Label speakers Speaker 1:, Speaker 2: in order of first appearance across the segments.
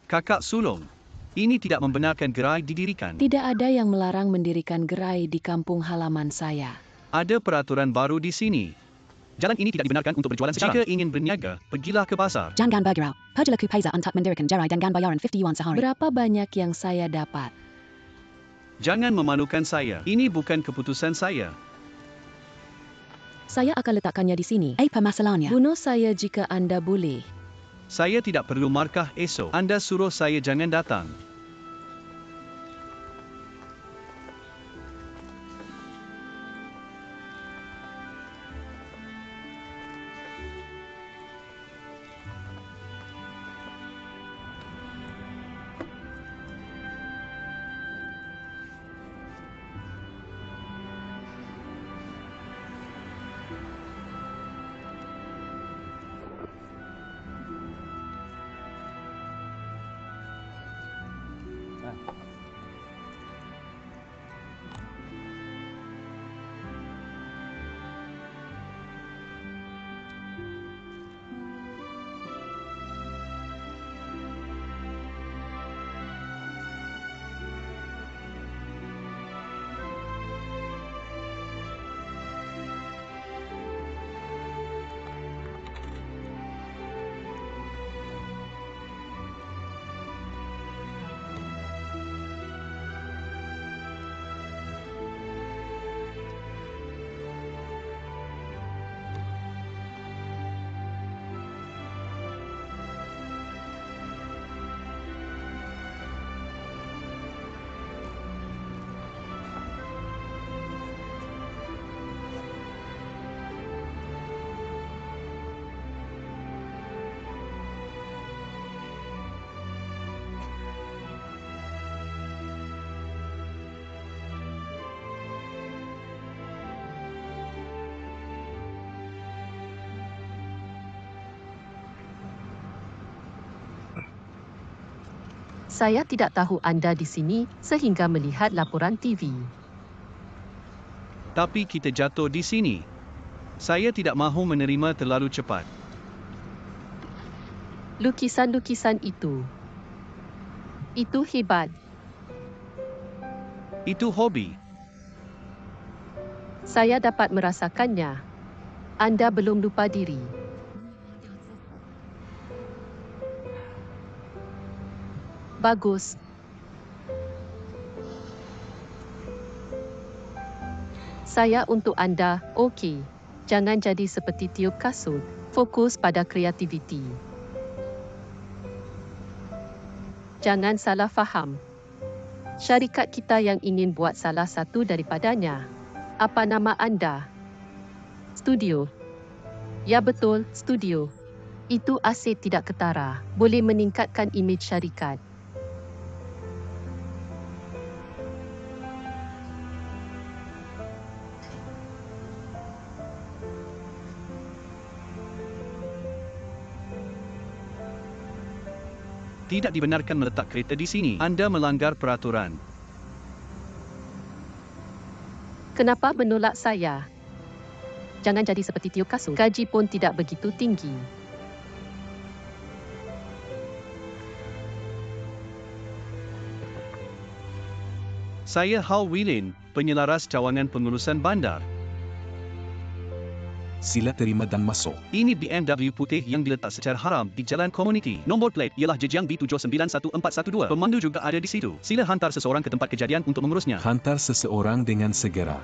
Speaker 1: Kakak sulung, ini tidak membenarkan gerai didirikan.
Speaker 2: Tidak ada yang melarang mendirikan gerai di kampung halaman saya.
Speaker 1: Ada peraturan baru di sini. Jalan ini tidak dibenarkan untuk berjualan sekarang. Jika ingin berniaga, pergilah ke pasar.
Speaker 3: Jangan bergerak. Pergilah ke pasar untuk mendirikan gerai dengan bayaran 50 yuan sehari.
Speaker 2: Berapa banyak yang saya dapat?
Speaker 1: Jangan memalukan saya. Ini bukan keputusan saya.
Speaker 3: Saya akan letakkannya di sini. Apa masalahnya?
Speaker 2: Bunuh saya jika Anda boleh.
Speaker 1: Saya tidak perlu markah esok. Anda suruh saya jangan datang.
Speaker 4: Saya tidak tahu anda di sini sehingga melihat laporan TV.
Speaker 1: Tapi kita jatuh di sini. Saya tidak mahu menerima terlalu cepat.
Speaker 4: Lukisan-lukisan itu hebat.
Speaker 1: Itu hobi.
Speaker 4: Saya dapat merasakannya. Anda belum lupa diri. Bagus. Saya untuk anda, okey. Jangan jadi seperti tiup kasut. Fokus pada kreativiti. Jangan salah faham. Syarikat kita yang ingin buat salah satu daripadanya. Apa nama anda? Studio. Ya betul, studio. Itu aset tidak ketara. Boleh meningkatkan imej syarikat.
Speaker 1: Tidak dibenarkan meletak kereta di sini. Anda melanggar peraturan.
Speaker 4: Kenapa menolak saya? Jangan jadi seperti tiup kasut. Gaji pun tidak begitu tinggi.
Speaker 1: Saya Hal Wilin, penyelaras cawangan pengurusan bandar.
Speaker 5: Sila terima dan masuk.
Speaker 1: Ini BMW putih yang diletak secara haram di jalan komuniti. Nombor plate ialah Jejiang B791412. Pemandu juga ada di situ. Sila hantar seseorang ke tempat kejadian untuk mengurusnya.
Speaker 5: Hantar seseorang dengan segera.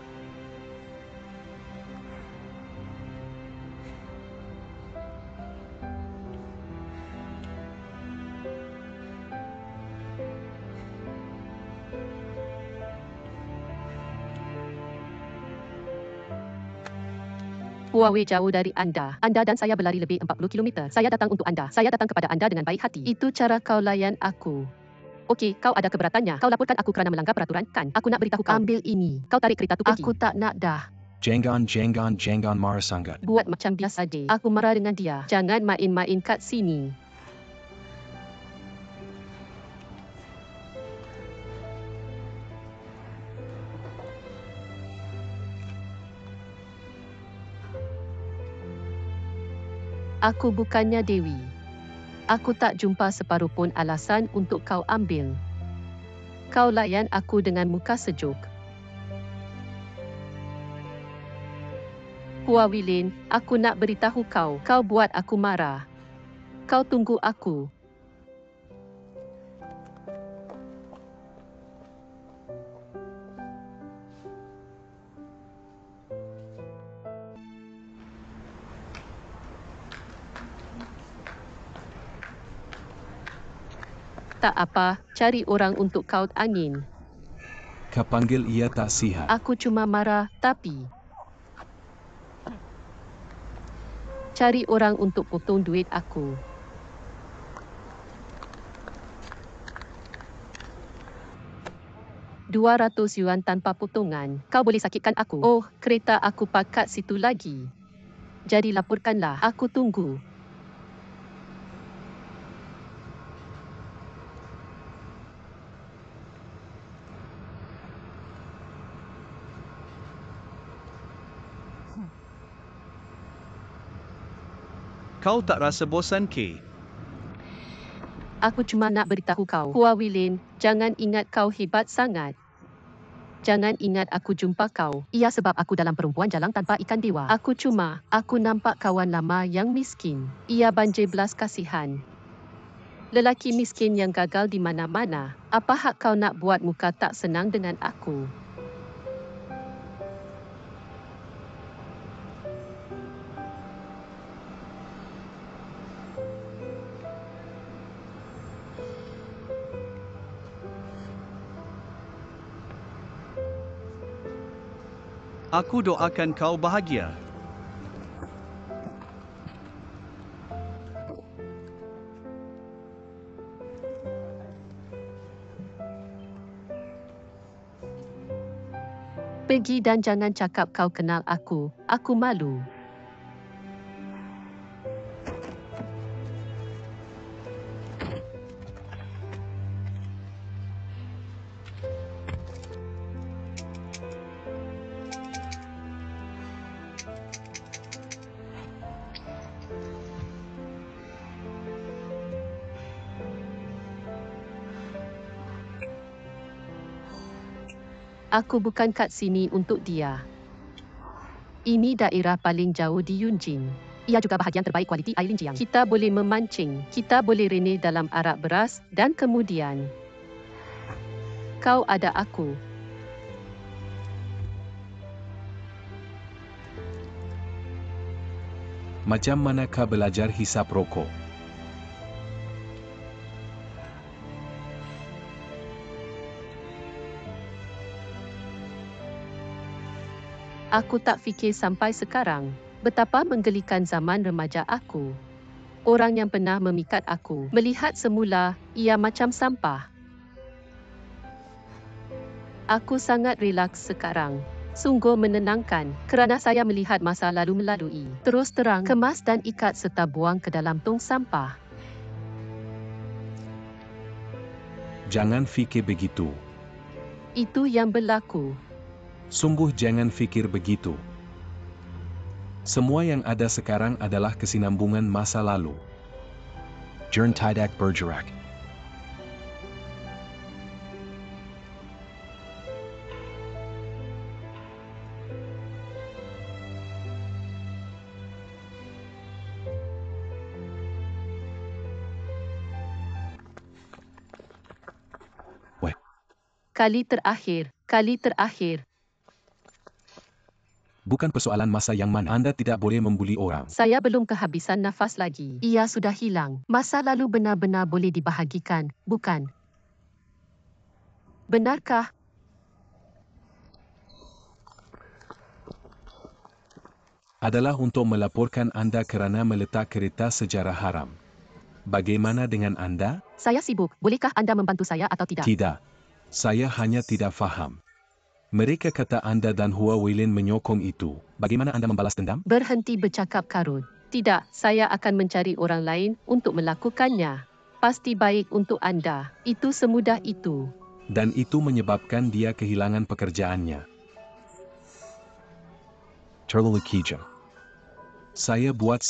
Speaker 4: Huawei jauh dari anda. Anda dan saya berlari lebih 40 km. Saya datang untuk anda. Saya datang kepada anda dengan baik hati. Itu cara kau layan aku. Okey, kau ada keberatannya. Kau laporkan aku kerana melanggar peraturan, kan? Aku nak beritahu kau. Ambil ini. Kau tarik kereta tu pergi. Aku tak nak dah.
Speaker 5: Jangan marah sangat.
Speaker 4: Buat macam biasa je. Aku marah dengan dia. Jangan main-main kat sini. Aku bukannya Dewi. Aku tak jumpa separuh pun alasan untuk kau ambil. Kau layan aku dengan muka sejuk. Hua Wilin, aku nak beritahu kau, kau buat aku marah. Kau tunggu aku. Tak apa, cari orang untuk kaut angin.
Speaker 5: Kau panggil ia tak sihat.
Speaker 4: Aku cuma marah, tapi... Cari orang untuk potong duit aku. $200 tanpa potongan. Kau boleh sakitkan aku. Oh, kereta aku park kat situ lagi. Jadi laporkanlah, aku tunggu.
Speaker 1: Kau tak rasa bosan ke?
Speaker 4: Aku cuma nak beritahu kau, Hua Wilin, jangan ingat kau hebat sangat. Jangan ingat aku jumpa kau. Ia sebab aku dalam perempuan jalan tanpa ikan dewa. Aku nampak kawan lama yang miskin. Ia banjir belas kasihan. Lelaki miskin yang gagal di mana-mana. Apa hak kau nak buat muka tak senang dengan aku?
Speaker 1: Aku doakan kau bahagia.
Speaker 4: Pergi dan jangan cakap kau kenal aku. Aku malu. Aku bukan kat sini untuk dia. Ini daerah paling jauh di Yunjin. Ia juga bahagian terbaik kualiti air Linjiang. Kita boleh memancing, kita boleh renih dalam arak beras dan kemudian kau ada aku.
Speaker 5: Macam mana kau belajar hisap rokok?
Speaker 4: Aku tak fikir sampai sekarang betapa menggelikan zaman remaja aku. Orang yang pernah memikat aku melihat semula ia macam sampah. Aku sangat rileks sekarang. Sungguh menenangkan kerana saya melihat masa lalu melalui. Terus terang, kemas dan ikat serta buang ke dalam tong sampah.
Speaker 5: Jangan fikir begitu.
Speaker 4: Itu yang berlaku.
Speaker 5: Sungguh jangan fikir begitu. Semua yang ada sekarang adalah kesinambungan masa lalu.
Speaker 6: Jern Tidak Bergerak.
Speaker 4: Kali terakhir.
Speaker 5: Bukan persoalan masa yang mana Anda tidak boleh membuli orang.
Speaker 4: Saya belum kehabisan nafas lagi. Ia sudah hilang. Masa lalu benar-benar boleh dibahagikan, bukan? Benarkah?
Speaker 5: Adalah untuk melaporkan Anda kerana meletak kereta sejarah haram. Bagaimana dengan Anda?
Speaker 4: Saya sibuk. Bolehkah anda membantu saya atau tidak?
Speaker 5: Tidak. Saya hanya tidak faham. Mereka kata Anda dan Hua Wilin menyokong itu. Bagaimana Anda membalas dendam?
Speaker 4: Berhenti bercakap karut. Tidak, saya akan mencari orang lain untuk melakukannya. Pasti baik untuk anda. Itu semudah itu.
Speaker 5: Dan itu menyebabkan dia kehilangan pekerjaannya.
Speaker 6: Terlalu kejam.
Speaker 5: Saya buat.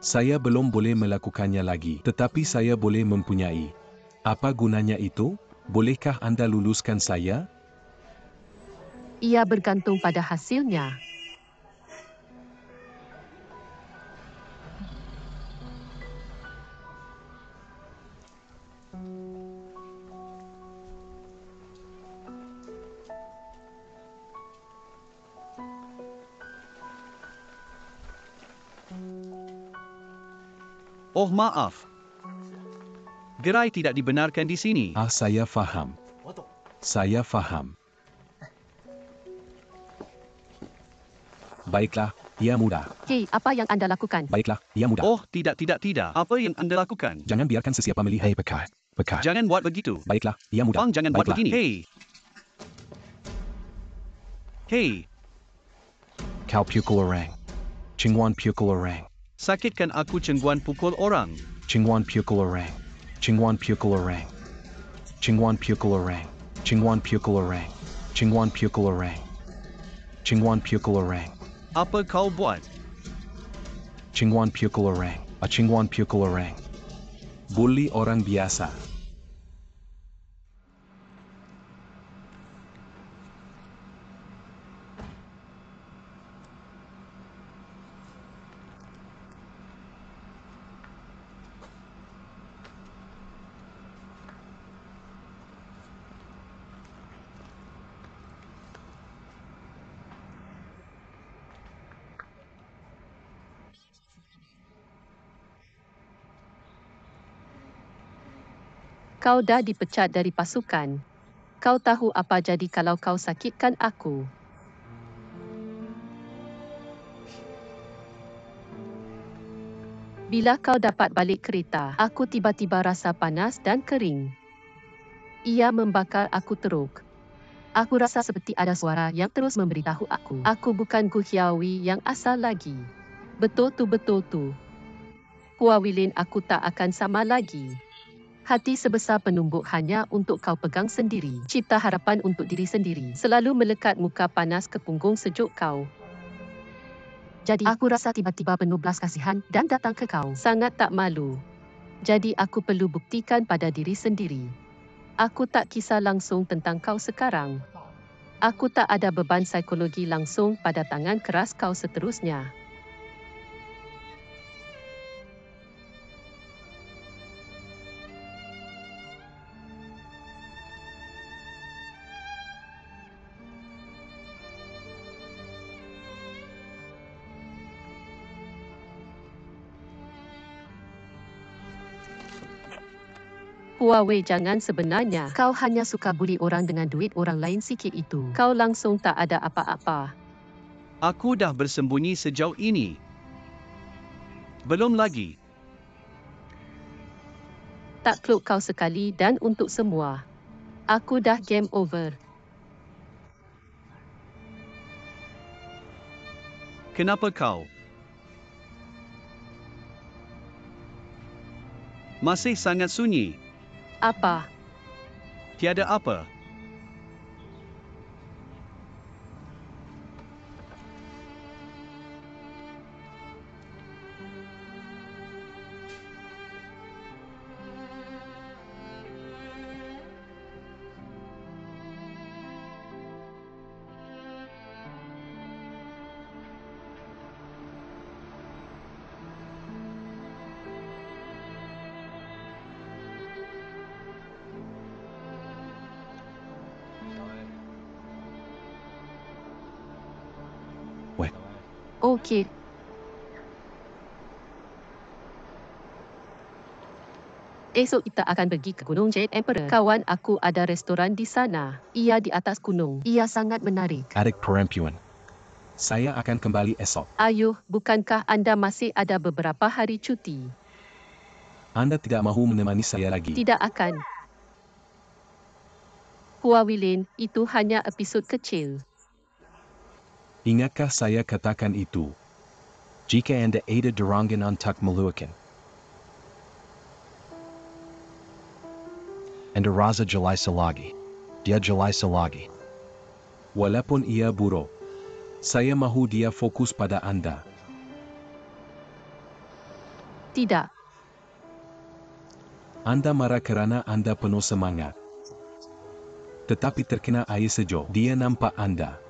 Speaker 5: Saya belum boleh melakukannya lagi, tetapi saya boleh mempunyai. Apa gunanya itu? Bolehkah Anda luluskan saya?
Speaker 4: Ia bergantung pada hasilnya.
Speaker 1: Oh maaf. Gerai tidak dibenarkan di sini.
Speaker 5: Saya faham. Saya faham. Baiklah, ia mudah.
Speaker 4: Hei, apa yang Anda lakukan?
Speaker 5: Baiklah, ia mudah.
Speaker 1: Oh, tidak. Apa yang Anda lakukan?
Speaker 5: Jangan biarkan sesiapa melihat.
Speaker 6: Hey, Pekai. Pekai.
Speaker 1: Jangan buat begitu.
Speaker 5: Baiklah, ia mudah.
Speaker 1: Bang, jangan buat
Speaker 5: Baiklah.
Speaker 1: begini. Hei,
Speaker 6: Kau pukul orang. Chingwan pukul orang.
Speaker 1: sakitkan aku cengguan pukul orang.
Speaker 6: Chingwan pukul orang. Chingwan pukul orang. Chingwan pukul orang. Chingwan pukul orang. Chingwan pukul orang. Chingwan pukul orang.
Speaker 1: Apa kau buat?
Speaker 6: Chingwan pukul orang. A Chingwan pukul orang.
Speaker 5: Bully orang biasa.
Speaker 4: Kau dah dipecat dari pasukan. Kau tahu apa jadi kalau kau sakitkan aku. Bila kau dapat balik kereta, aku tiba-tiba rasa panas dan kering. Ia membakar aku teruk. Aku rasa seperti ada suara yang terus memberitahu aku bukan Gu Hiawi yang asal lagi. Betul tu. Hua Wilin, aku tak akan sama lagi. Hati sebesar penumbuk hanya untuk kau pegang sendiri. Cipta harapan untuk diri sendiri. Selalu melekat muka panas ke punggung sejuk kau. Jadi aku rasa tiba-tiba penuh belas kasihan dan datang ke kau. Sangat tak malu. Jadi aku perlu buktikan pada diri sendiri. Aku tak kisah langsung tentang kau sekarang. Aku tak ada beban psikologi langsung pada tangan keras kau seterusnya. Huawei, jangan, sebenarnya kau hanya suka buli orang dengan duit orang lain sikit itu. Kau langsung tak ada apa-apa.
Speaker 1: Aku dah bersembunyi sejauh ini. Belum lagi.
Speaker 4: Tak klub kau sekali dan untuk semua. Aku dah game over.
Speaker 1: Kenapa kau? Masih sangat sunyi.
Speaker 4: Apa?
Speaker 1: Tiada apa.
Speaker 4: Okey. Esok kita akan pergi ke Gunung Jade Emperor. Kawan aku ada restoran di sana. Ia di atas gunung. Ia sangat menarik.
Speaker 6: Adik perempuan.
Speaker 5: Saya akan kembali esok.
Speaker 4: Ayuh, bukankah anda masih ada beberapa hari cuti?
Speaker 5: Anda tidak mahu menemani saya lagi.
Speaker 4: Tidak akan. Hua Wilin, itu hanya episod kecil.
Speaker 5: Ingatkah saya katakan itu?
Speaker 6: Jika Anda ada derangan untuk meluakan. Anda rasa jelas selagi. Dia jelas selagi.
Speaker 5: Walaupun ia buruk, saya mahu dia fokus pada Anda.
Speaker 4: Tidak.
Speaker 5: Anda marah kerana Anda penuh semangat. Tetapi terkena air sejuk, dia nampak Anda.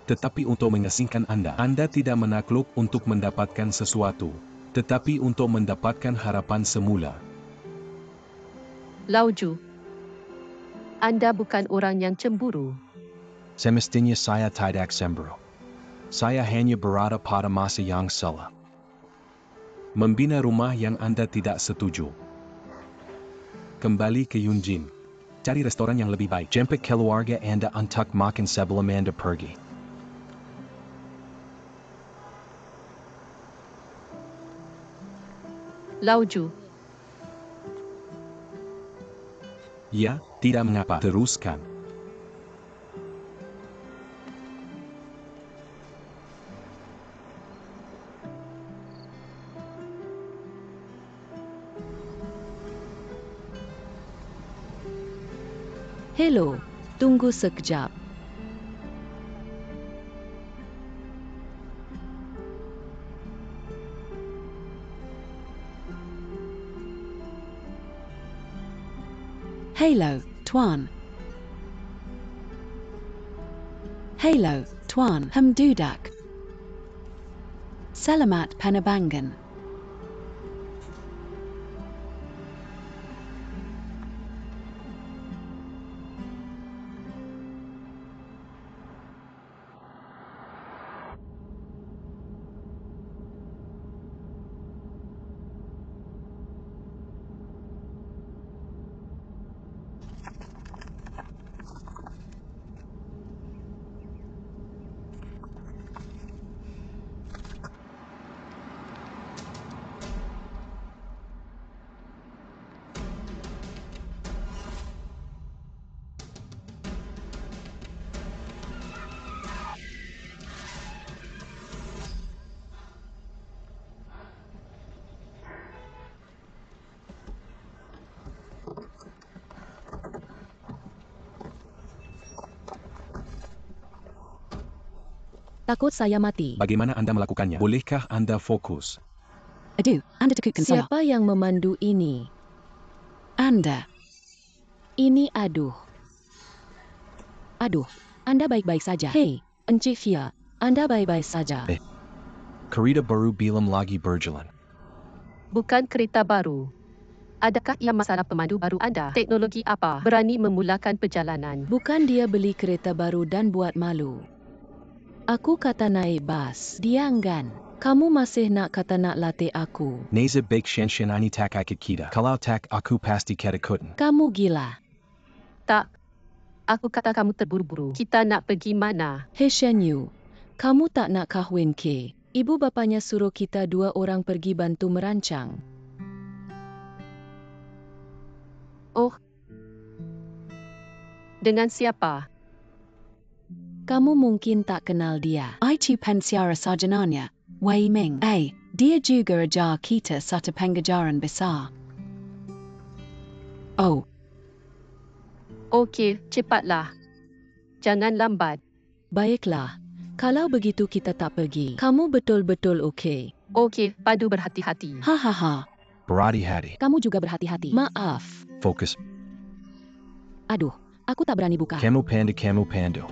Speaker 5: Tetapi untuk mengasingkan Anda tidak menakluk untuk mendapatkan sesuatu, tetapi untuk mendapatkan harapan semula.
Speaker 4: Lauju. Anda bukan orang yang cemburu.
Speaker 6: Semestinya saya tidak cemburu. Saya hanya berada pada masa yang salah.
Speaker 5: Membina rumah yang Anda tidak setuju. Kembali ke Yunjin. Cari restoran yang lebih baik.
Speaker 6: Jemput keluarga Anda untuk makan sebelum Anda pergi.
Speaker 4: Lauju.
Speaker 5: Ya, tidak mengapa. Teruskan.
Speaker 2: Hello, tunggu sekejap. Hello, Tuan. Hello, Tuan Hamdudak. Selamat Panabangan.
Speaker 3: Takut saya mati.
Speaker 5: Bagaimana Anda melakukannya? Bolehkah Anda fokus?
Speaker 3: Aduh, Anda takutkan saya.
Speaker 2: Siapa yang memandu ini? Anda. Ini aduh.
Speaker 3: Aduh, Anda baik-baik saja.
Speaker 2: Hei, Encik Fia, Anda baik-baik saja.
Speaker 6: Kereta baru belum lagi berjalan.
Speaker 4: Bukan kereta baru. Adakah ia masalah pemandu baru anda? Teknologi apa berani memulakan perjalanan?
Speaker 2: Bukan dia beli kereta baru dan buat malu. Aku kata naik bas. Dia enggan. Kamu masih nak kata nak latih aku.
Speaker 6: Neza baik shen ini tak ikut kita. Kalau tak aku pasti ketakutan.
Speaker 2: Kamu gila.
Speaker 4: Tak. Aku kata kamu terburu-buru. Kita nak pergi mana?
Speaker 2: Hei Shen Yu, kamu tak nak kahwin ke? Ibu bapanya suruh kita dua orang pergi bantu merancang.
Speaker 4: Oh. Dengan siapa?
Speaker 2: Kamu mungkin tak kenal dia.
Speaker 3: Itu pensiara sarjananya, Wei Ming.
Speaker 2: Dia juga ajar kita satu pengajaran besar.
Speaker 3: Oh,
Speaker 4: Okey, cepatlah. Jangan lambat.
Speaker 2: Baiklah. Kalau begitu kita tak pergi. Kamu betul-betul okey.
Speaker 4: Okey, padu berhati-hati.
Speaker 2: Hahaha.
Speaker 6: Berhati-hati.
Speaker 3: kamu juga berhati-hati.
Speaker 2: Maaf.
Speaker 6: Fokus.
Speaker 3: Aduh, aku tak berani buka.
Speaker 6: Kamu pandu.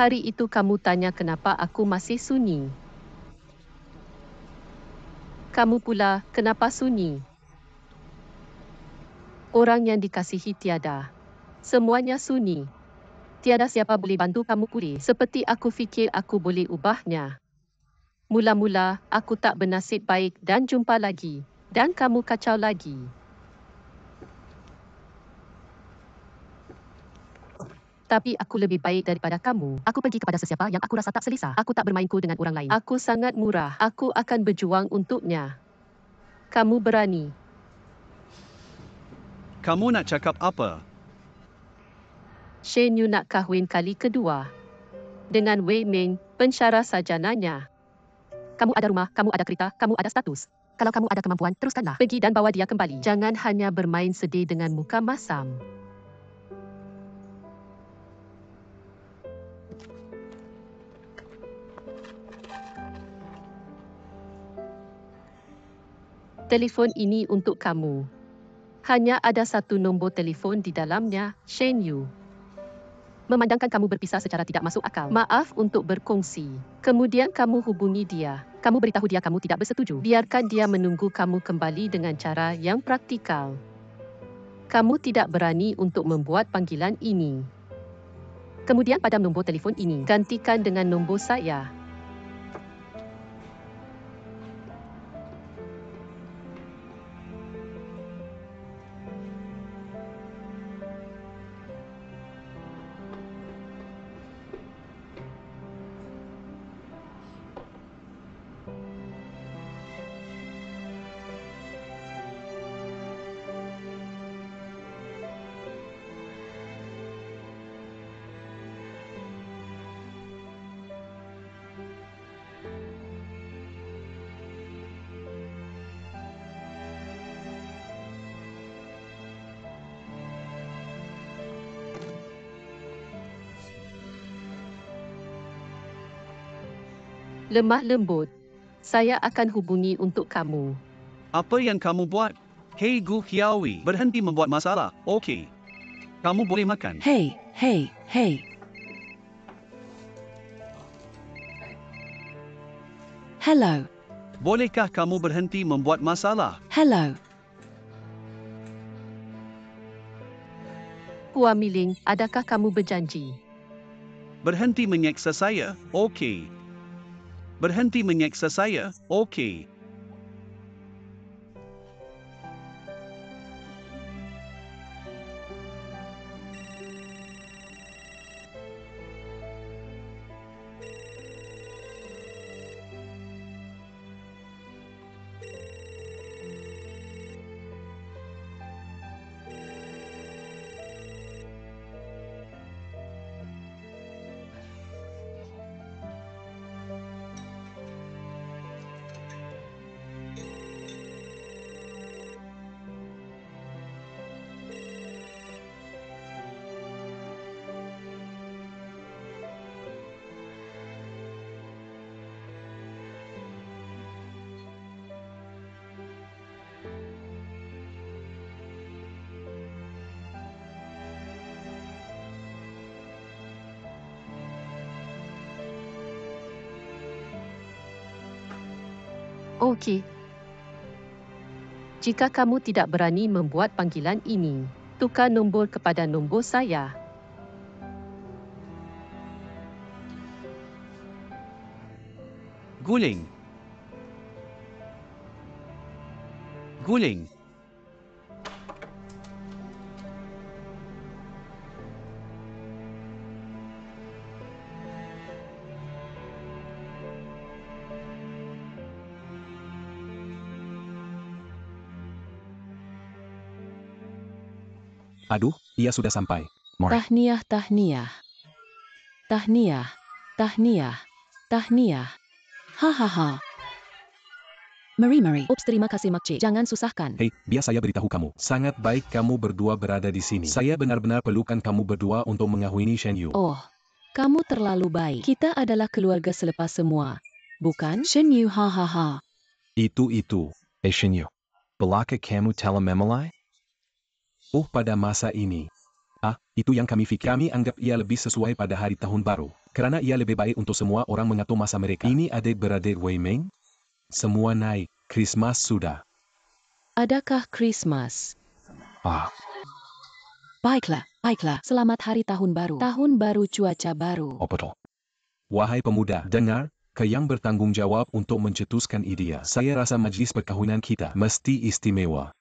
Speaker 4: Hari itu kamu tanya kenapa aku masih sunyi. Kamu pula, kenapa sunyi? Orang yang dikasihi tiada. Semuanya sunyi. Tiada siapa boleh bantu kamu pulih. Seperti aku fikir aku boleh ubahnya. Mula-mula, aku tak bernasib baik dan jumpa lagi. Dan kamu kacau lagi. Tapi aku lebih baik daripada kamu. Aku pergi kepada sesiapa yang aku rasa tak selesa. Aku tak bermain cool dengan orang lain. Aku sangat murah. Aku akan berjuang untuknya. Kamu berani.
Speaker 1: Kamu nak cakap apa?
Speaker 4: Shen Yu nak kahwin kali kedua dengan Wei Ming, pensyarah sarjananya. Kamu ada rumah, kamu ada kereta, kamu ada status. Kalau kamu ada kemampuan, teruskanlah. Pergi dan bawa dia kembali. Jangan hanya bermain sedih dengan muka masam. Telefon ini untuk kamu. Hanya ada satu nombor telefon di dalamnya, Shen Yu. Memandangkan kamu berpisah secara tidak masuk akal. Maaf untuk berkongsi. Kemudian kamu hubungi dia. Kamu beritahu dia kamu tidak bersetuju. Biarkan dia menunggu kamu kembali dengan cara yang praktikal. Kamu tidak berani untuk membuat panggilan ini. Kemudian pada nombor telefon ini, gantikan dengan nombor saya. Lemah lembut. Saya akan hubungi untuk kamu.
Speaker 1: Apa yang kamu buat? Hei Gu Hiawi, berhenti membuat masalah. Okey. Kamu boleh makan.
Speaker 2: Hey, hey, hey. Hello,
Speaker 1: Bolehkah kamu berhenti membuat masalah?
Speaker 2: hello.
Speaker 4: Hua Miling, adakah kamu berjanji?
Speaker 1: Berhenti menyeksa saya? Okey. Berhenti menyeksa saya? Okey.
Speaker 4: Okey. Jika kamu tidak berani membuat panggilan ini, tukar nombor kepada nombor saya.
Speaker 1: Guling. Guling.
Speaker 5: Aduh, ia sudah sampai.
Speaker 6: Mari.
Speaker 2: Tahniah, tahniah. Tahniah, tahniah, tahniah. Hahaha.
Speaker 3: Marie.
Speaker 2: Ups, terima kasih makcik. Jangan susahkan.
Speaker 5: Hei, biar saya beritahu kamu. Sangat baik kamu berdua berada di sini. Saya benar-benar perlukan kamu berdua untuk mengahwini Shen Yu.
Speaker 2: Oh, kamu terlalu baik. Kita adalah keluarga selepas semua. Bukan? Shen Yu, hahaha.
Speaker 5: Itu.
Speaker 6: Shen Yu. Belaka kamu telah memulai?
Speaker 5: Oh, pada masa ini. Itu yang kami fikir. Kami anggap ia lebih sesuai pada hari tahun baru. Kerana ia lebih baik untuk semua orang mengatur masa mereka. Ini adik-beradik Wei Ming? Semua naik. Christmas sudah.
Speaker 2: Adakah Christmas?
Speaker 3: Baiklah.
Speaker 2: Selamat hari tahun baru. Tahun baru, cuaca baru.
Speaker 6: Oh betul.
Speaker 5: Wahai pemuda, dengar. Ke yang bertanggung jawab untuk mencetuskan idea. Saya rasa majlis perkahwinan kita mesti istimewa.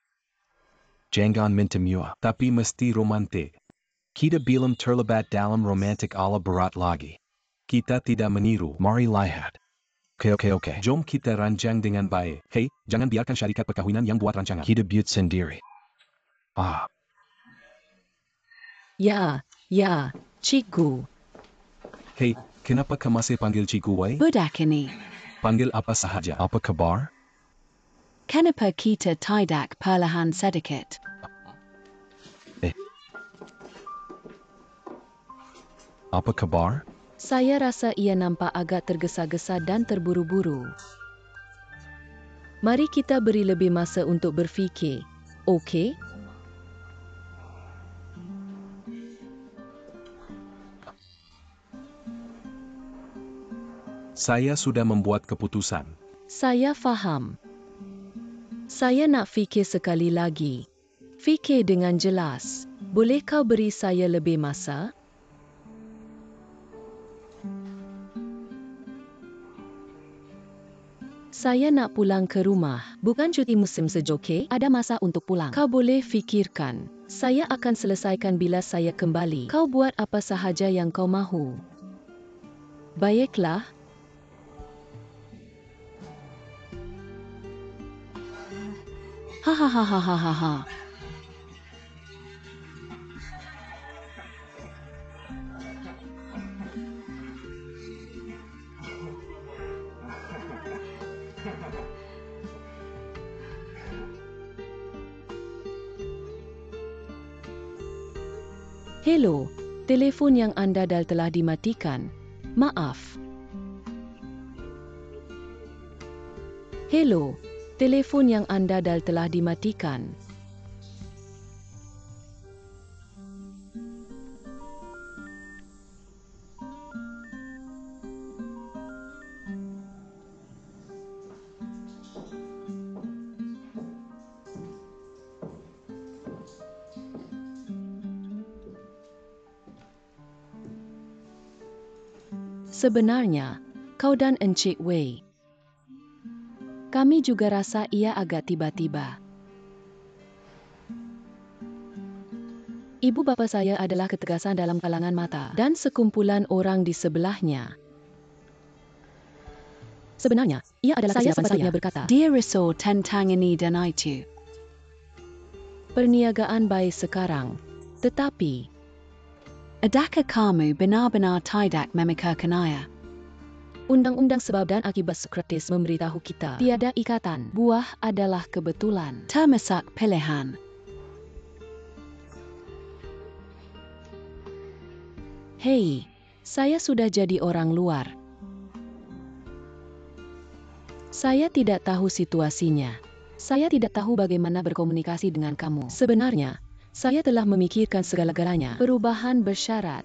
Speaker 6: Jangan minta mewah.
Speaker 5: Tapi mesti romantik.
Speaker 6: Kita belum terlibat dalam romantik ala berat lagi.
Speaker 5: Kita tidak meniru.
Speaker 6: Mari lihat. Oke.
Speaker 5: Jom kita rancang dengan baik. Hei, jangan biarkan syarikat perkahwinan yang buat rancangan.
Speaker 6: Kita buat sendiri.
Speaker 2: Ya, cikgu.
Speaker 5: Hei, kenapa kau masih panggil cikgu Wei?
Speaker 3: Budak ini.
Speaker 5: Panggil apa sahaja.
Speaker 6: Apa kabar?
Speaker 3: Kenapa kita tidak perlahan sedikit?
Speaker 6: Apa kabar?
Speaker 2: Saya rasa ia nampak agak tergesa-gesa dan terburu-buru. Mari kita beri lebih masa untuk berfikir, okey?
Speaker 5: Saya sudah membuat keputusan.
Speaker 2: Saya faham. Saya nak fikir sekali lagi. Fikir dengan jelas. Boleh kau beri saya lebih masa? Saya nak pulang ke rumah.
Speaker 3: Bukan cuti musim sejuk, okey? Ada masa untuk pulang.
Speaker 2: Kau boleh fikirkan. Saya akan selesaikan bila saya kembali. Kau buat apa sahaja yang kau mahu. Baiklah.
Speaker 3: Hahaha.
Speaker 2: Hello, telefon yang anda dial telah dimatikan. Maaf. Hello, telefon yang anda dial telah dimatikan. Sebenarnya, kau dan Encik Wei. Kami juga rasa ia agak tiba-tiba. Ibu bapa saya adalah ketegasan dalam kalangan mata dan sekumpulan orang di sebelahnya. Sebenarnya, ia adalah
Speaker 3: Saya
Speaker 2: kesiapan saya berkata.
Speaker 3: Dia risau tentang ini dan itu.
Speaker 2: Perniagaan baik sekarang. Tetapi,
Speaker 3: Adakah kamu benar-benar tidak memikirkan ia?
Speaker 2: undang-undang sebab dan akibat Sokrates memberitahu kita tiada ikatan. Buah adalah kebetulan.
Speaker 3: Termasuk pilihan.
Speaker 2: Hei, saya sudah jadi orang luar. Saya tidak tahu situasinya. Saya tidak tahu bagaimana berkomunikasi dengan kamu. Sebenarnya, saya telah memikirkan segala-galanya. Perubahan bersyarat.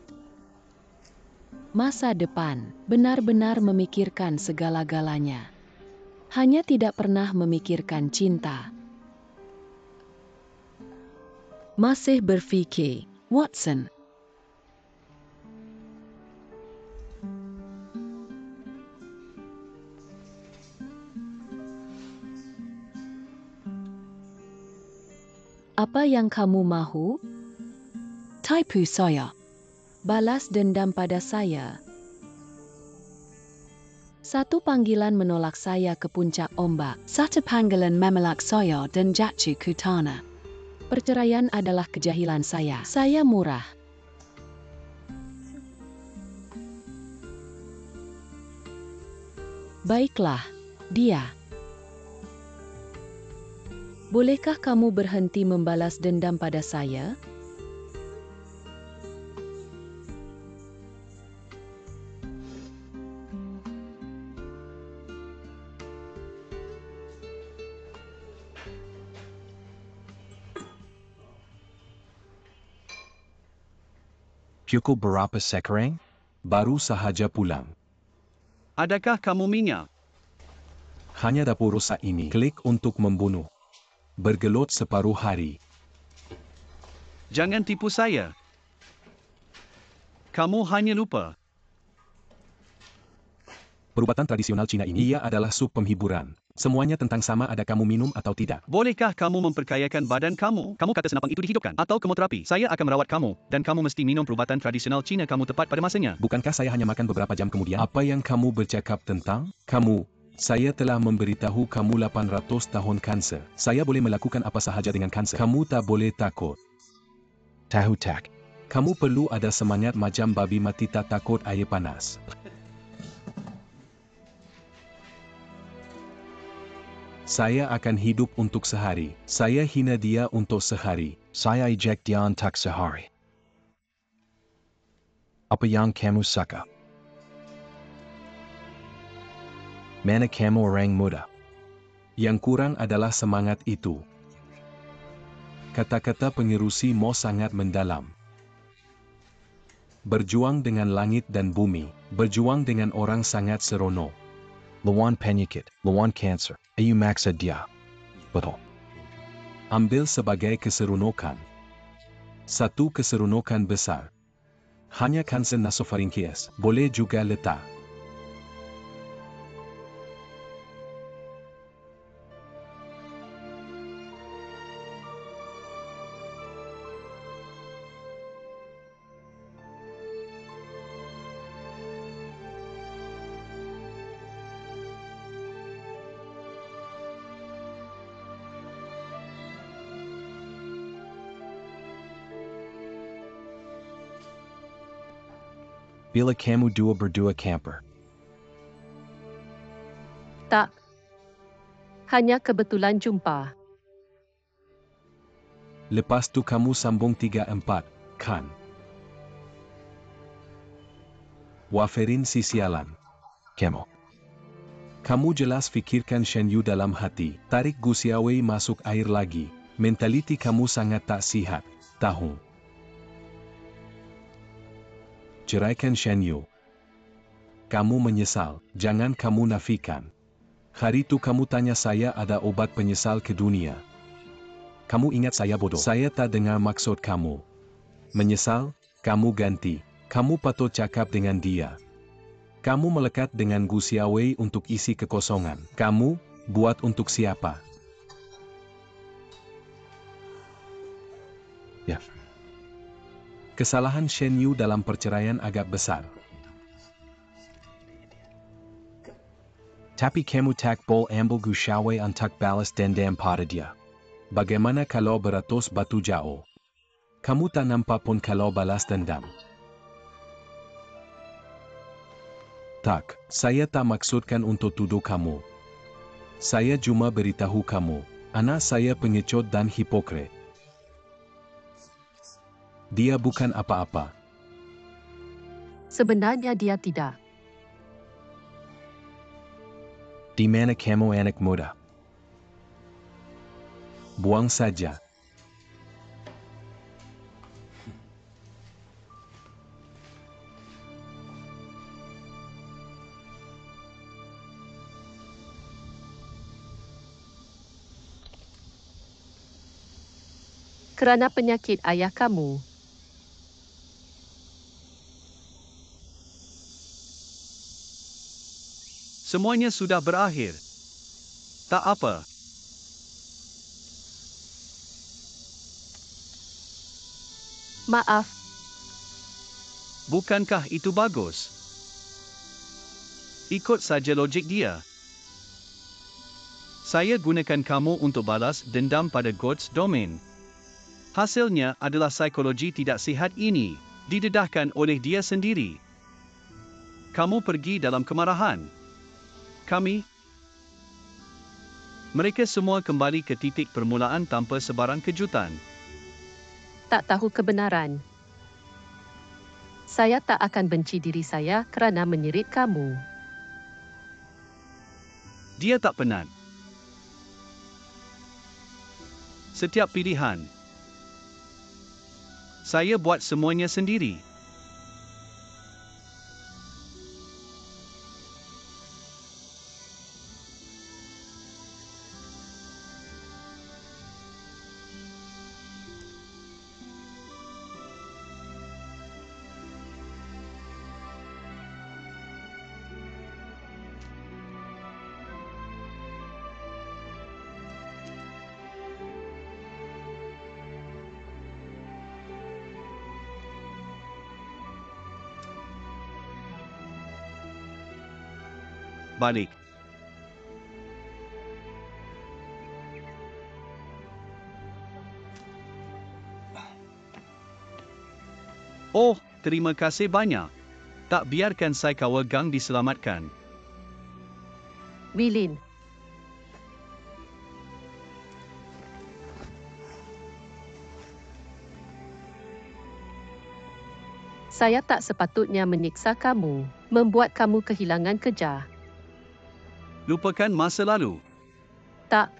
Speaker 2: Masa depan, benar-benar memikirkan segala-galanya. Hanya tidak pernah memikirkan cinta. Masih berfikir,
Speaker 3: Watson.
Speaker 2: apa yang kamu mahu?
Speaker 3: Tipu saya.
Speaker 2: Balas dendam pada saya. Satu panggilan menolak saya ke puncak ombak.
Speaker 3: Satu panggilan memelak saya dan jatuh ke tanah.
Speaker 2: Perceraian adalah kejahilan saya. Saya murah. Baiklah, dia. Bolehkah kamu berhenti membalas dendam pada saya?
Speaker 6: Pukul berapa sekarang?
Speaker 5: Baru sahaja pulang.
Speaker 1: Adakah kamu minyak?
Speaker 5: Hanya dapur rosak ini. Klik untuk membunuh. Bergelut separuh hari.
Speaker 1: Jangan tipu saya. Kamu hanya lupa.
Speaker 5: Perubatan tradisional Cina ini ia adalah sup penghiburan. Semuanya tentang sama ada kamu minum atau tidak.
Speaker 1: Bolehkah kamu memperkayakan badan kamu? Kamu kata senapang itu dihidupkan. Atau kemoterapi. Saya akan merawat kamu. Dan kamu mesti minum perubatan tradisional Cina kamu tepat pada masanya.
Speaker 5: Bukankah saya hanya makan beberapa jam kemudian? Apa yang kamu bercakap tentang? Kamu. Saya telah memberitahu kamu 800 tahun kanser. Saya boleh melakukan apa sahaja dengan kanser. Kamu tak boleh takut.
Speaker 6: Tahu tak?
Speaker 5: Kamu perlu ada semangat macam babi mati tak takut air panas. Saya akan hidup untuk sehari. Saya hina dia untuk sehari.
Speaker 6: Saya eject dia untuk sehari. Apa yang kamu suka? Mana kamu orang muda?
Speaker 5: Yang kurang adalah semangat itu. Kata-kata pengerusi Mo sangat mendalam. Berjuang dengan langit dan bumi, berjuang dengan orang sangat seronok.
Speaker 6: Lawan penyakit, lawan kanser, ayu maksa dia. Betul.
Speaker 5: Ambil sebagai keseronokan. Satu keseronokan besar. Hanya kanser nasofaringitis, boleh juga letak.
Speaker 6: Bila kamu dua berdua camper.
Speaker 4: Tak. Hanya kebetulan jumpa.
Speaker 5: Lepas tu kamu sambung 3-4, kan? Waferin si sialan.
Speaker 6: Kamu.
Speaker 5: Kamu jelas fikirkan Shen Yu dalam hati, tarik Gusiawei masuk air lagi. Mentaliti kamu sangat tak sihat, tahu. Ceraikan Shen Yu. Kamu menyesal, jangan kamu nafikan. Hari tu kamu tanya saya ada obat penyesal ke dunia. Kamu ingat saya bodoh. Saya tak dengar maksud kamu. Menyesal, kamu ganti. Kamu patut cakap dengan dia. Kamu melekat dengan Gusiawei untuk isi kekosongan. Kamu, buat untuk siapa?
Speaker 6: Ya.
Speaker 5: Kesalahan Shen Yu dalam perceraian agak besar.
Speaker 6: Tapi kamu tak bol ambil Gusiawei untuk balas dendam pada dia.
Speaker 5: Bagaimana kalau beratus batu jauh? Kamu tak nampak pun kalau balas dendam. Tak, saya tak maksudkan untuk tuduh kamu. Saya cuma beritahu kamu, anak saya pengecut dan hipokrit. Dia bukan apa-apa.
Speaker 4: Sebenarnya dia tidak.
Speaker 6: Di mana kamu anak muda?
Speaker 5: Buang saja.
Speaker 4: Kerana penyakit ayah kamu.
Speaker 1: Semuanya sudah berakhir. Tak apa.
Speaker 4: Maaf,
Speaker 1: Bukankah itu bagus? Ikut saja logik dia. Saya gunakan kamu untuk balas dendam pada God's Domain. Hasilnya adalah psikologi tidak sihat ini, didedahkan oleh dia sendiri. Kamu pergi dalam kemarahan. Mereka semua kembali ke titik permulaan tanpa sebarang kejutan.
Speaker 4: tak tahu kebenaran. Saya tak akan benci diri saya kerana menyerit kamu.
Speaker 1: Dia tak penat. Setiap pilihan. Saya buat semuanya sendiri. Balik. Oh, terima kasih banyak. Tak biarkan saya kawal gang diselamatkan.
Speaker 4: Wilin. Saya tak sepatutnya menyiksa kamu, membuat kamu kehilangan kerja.
Speaker 1: Lupakan masa lalu.
Speaker 4: Tak.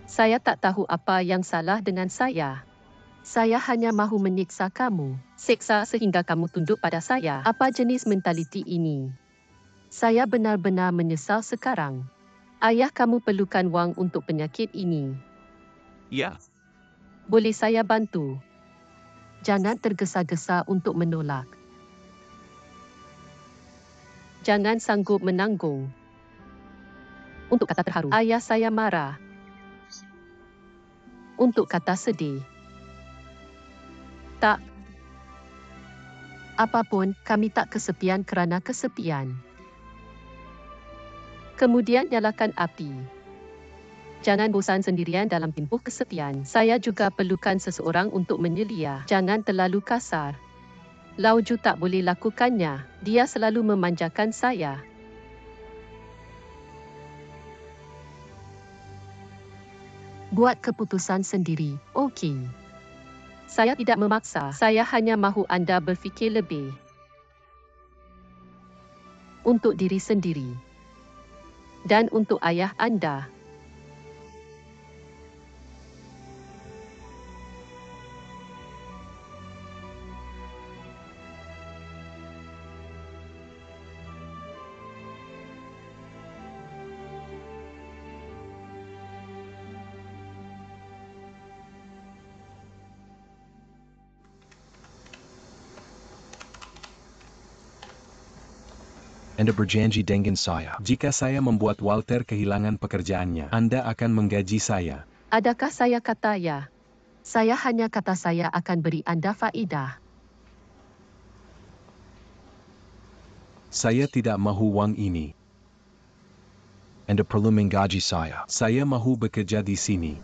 Speaker 4: Saya tak tahu apa yang salah dengan saya. Saya hanya mahu menyiksa kamu, seksa sehingga kamu tunduk pada saya. Apa jenis mentaliti ini? Saya benar-benar menyesal sekarang. Ayah kamu perlukan wang untuk penyakit ini.
Speaker 1: Ya,
Speaker 4: Boleh saya bantu? Jangan tergesa-gesa untuk menolak. Jangan sanggup menanggung. Untuk kata terharu, ayah saya marah. Untuk kata sedih. Tak. Apapun, kami tak kesepian kerana kesepian. Kemudian nyalakan api. Jangan bosan sendirian dalam tempoh kesepian. Saya juga perlukan seseorang untuk menyelia. Jangan terlalu kasar. Lau Ju tak boleh lakukannya. Dia selalu memanjakan saya. Buat keputusan sendiri, okey. Saya tidak memaksa. Saya hanya mahu anda berfikir lebih. Untuk diri sendiri. Dan untuk ayah anda.
Speaker 6: Anda berjanji dengan saya.
Speaker 5: Jika saya membuat Walter kehilangan pekerjaannya, Anda akan menggaji saya.
Speaker 4: Adakah saya kata ya? Saya hanya kata saya akan beri anda faedah.
Speaker 5: Saya tidak mahu wang ini.
Speaker 6: Anda perlu menggaji saya.
Speaker 5: Saya mahu bekerja di sini.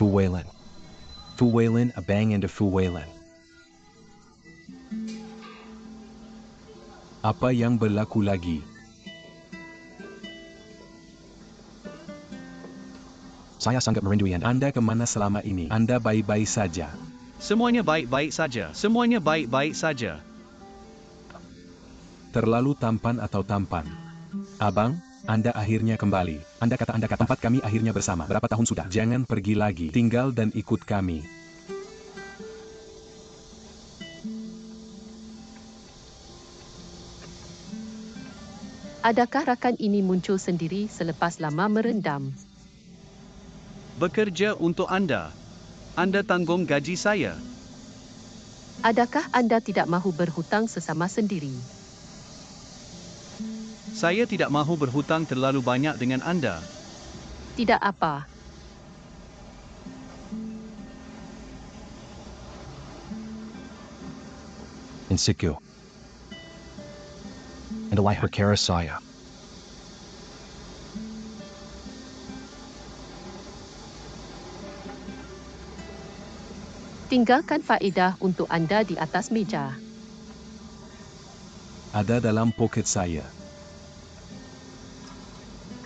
Speaker 6: Fuwelan.
Speaker 5: Fuwelan abang Anda Fuwelan. Apa yang berlaku lagi?
Speaker 6: Saya sangat merindui Anda.
Speaker 5: Anda ke mana selama ini? Anda baik-baik saja.
Speaker 1: semuanya baik-baik saja. Semuanya baik-baik saja.
Speaker 5: Terlalu tampan atau tampan? Abang, Anda akhirnya kembali. Anda kata tempat kami akhirnya bersama. Berapa tahun sudah? Jangan pergi lagi. Tinggal dan ikut kami.
Speaker 4: Adakah rakan ini muncul sendiri selepas lama merendam?
Speaker 1: Bekerja untuk anda. Anda tanggung gaji saya.
Speaker 4: Adakah anda tidak mahu berhutang sesama sendiri?
Speaker 1: Saya tidak mahu berhutang terlalu banyak dengan anda.
Speaker 4: Tidak apa.
Speaker 6: Insecure. Anda lahir perkara saya.
Speaker 4: Tinggalkan faedah untuk anda di atas meja.
Speaker 5: Ada dalam poket saya.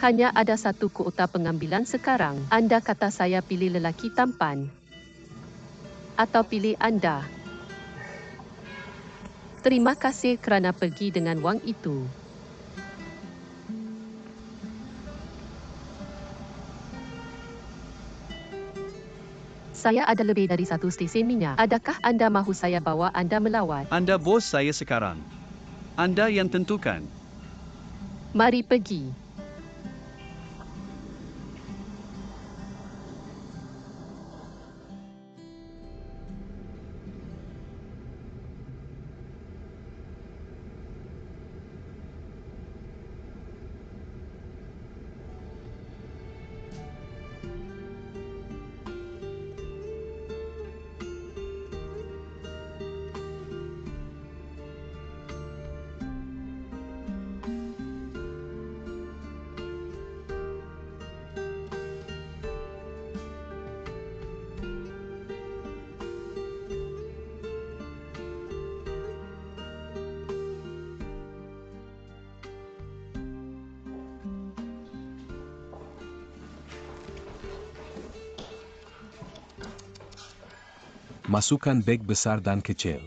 Speaker 4: Hanya ada satu kuota pengambilan sekarang. Anda kata saya pilih lelaki tampan. Atau pilih anda. Terima kasih kerana pergi dengan wang itu. Saya ada lebih dari satu stesen minyak. Adakah anda mahu saya bawa anda melawat?
Speaker 1: Anda bos saya sekarang. Anda yang tentukan.
Speaker 4: Mari pergi.
Speaker 5: Masukkan beg besar dan kecil.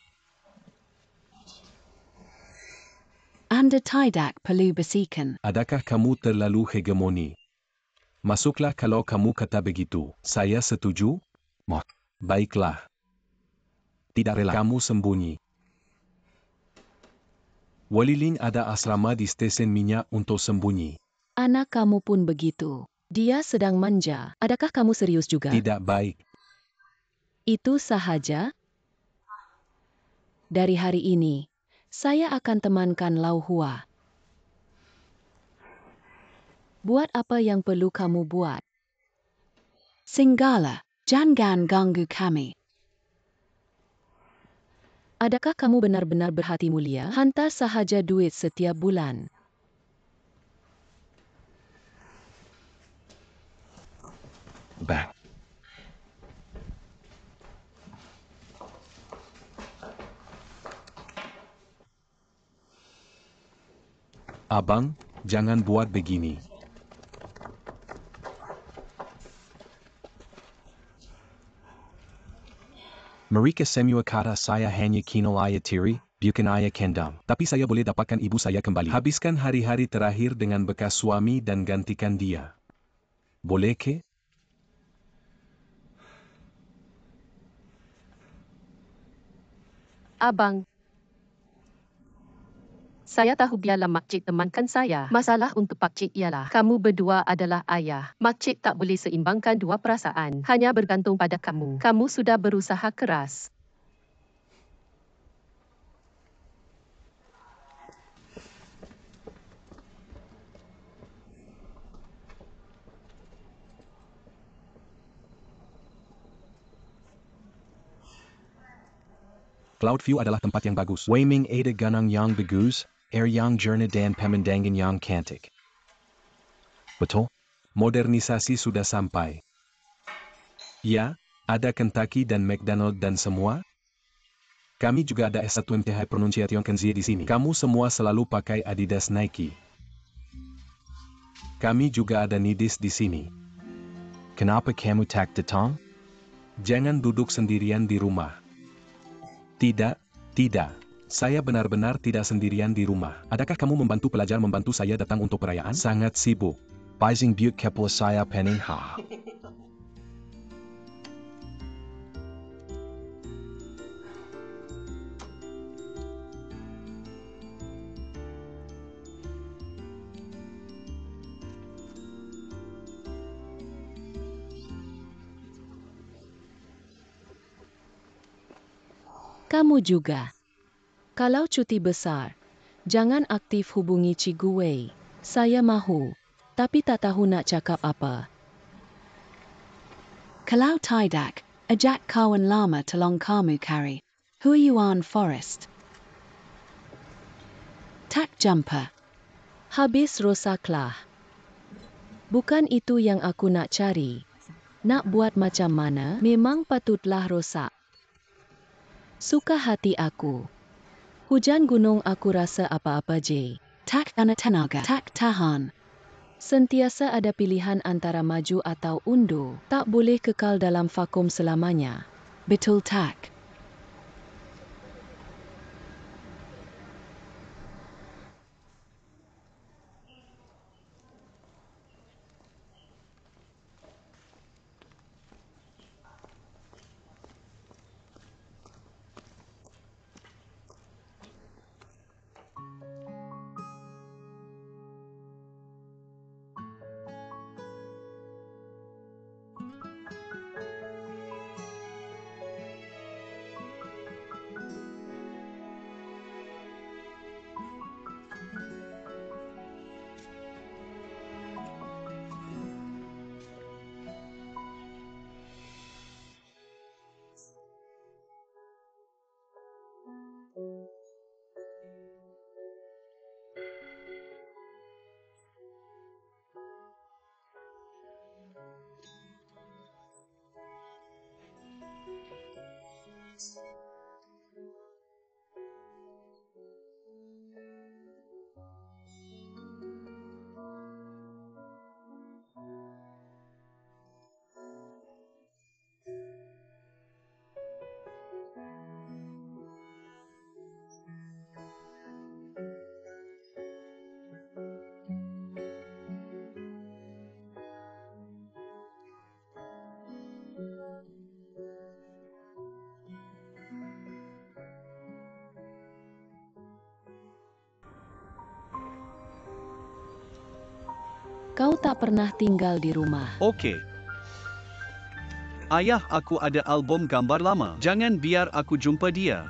Speaker 3: Anda tidak perlu bersihkan.
Speaker 5: Adakah kamu terlalu hegemoni? Masuklah kalau kamu kata begitu. Saya setuju. Baiklah. Tidak rela kamu sembunyi. Walilin ada asrama di stesen minyak untuk sembunyi.
Speaker 2: Anak kamu pun begitu. Dia sedang manja. Adakah kamu serius juga?
Speaker 5: Tidak baik.
Speaker 2: Itu sahaja. Dari hari ini, saya akan temankan Lau Hua. Buat apa yang perlu kamu buat.
Speaker 3: Singgala, jangan ganggu kami.
Speaker 2: Adakah kamu benar-benar berhati mulia? Hantar sahaja duit setiap bulan.
Speaker 6: Back.
Speaker 5: Abang, jangan buat begini.
Speaker 6: Mereka semua kata saya hanya kinal ayah tiri, bukan ayah kendam.
Speaker 5: Tapi saya boleh dapatkan ibu saya kembali. Habiskan hari-hari terakhir dengan bekas suami dan gantikan dia. Boleh ke?
Speaker 4: Abang, saya tahu biarlah makcik temankan saya. Masalah untuk pakcik ialah kamu berdua adalah ayah. Makcik tak boleh seimbangkan dua perasaan. Hanya bergantung pada kamu. Kamu sudah berusaha keras.
Speaker 5: Cloudview adalah tempat yang bagus.
Speaker 6: Waming ada ganang yang bagus, air yang jernih dan pemandangan yang cantik. Betul?
Speaker 5: Modernisasi sudah sampai. Ya, ada Kentucky dan McDonald dan semua. Kami juga ada S1MTH Pronunciation Kenzie di sini. Kamu semua selalu pakai Adidas Nike. Kami juga ada Nidis di sini.
Speaker 6: Kenapa kamu tak datang?
Speaker 5: Jangan duduk sendirian di rumah. Tidak, tidak. Saya benar-benar tidak sendirian di rumah. Adakah kamu membantu pelajar membantu saya datang untuk perayaan? Sangat sibuk.
Speaker 6: Bising buat kepala saya pening ha.
Speaker 2: Kamu juga. Kalau cuti besar, jangan aktif hubungi Cikgu Wei. Saya mahu, tapi tak tahu nak cakap apa.
Speaker 3: Kalau tidak, ajak kawan lama tolong kamu cari. Huyuan Forest. Tak jumpa.
Speaker 2: Habis rosaklah. Bukan itu yang aku nak cari. Nak buat macam mana, memang patutlah rosak. Suka hati aku. Hujan gunung aku rasa apa-apa je.
Speaker 3: Tak ana tenaga. Tak tahan.
Speaker 2: Sentiasa ada pilihan antara maju atau undur. Tak boleh kekal dalam vakum selamanya.
Speaker 3: Betul tak.
Speaker 2: Kau tak pernah tinggal di rumah.
Speaker 1: Okey. Ayah aku ada album gambar lama. Jangan biar aku jumpa dia.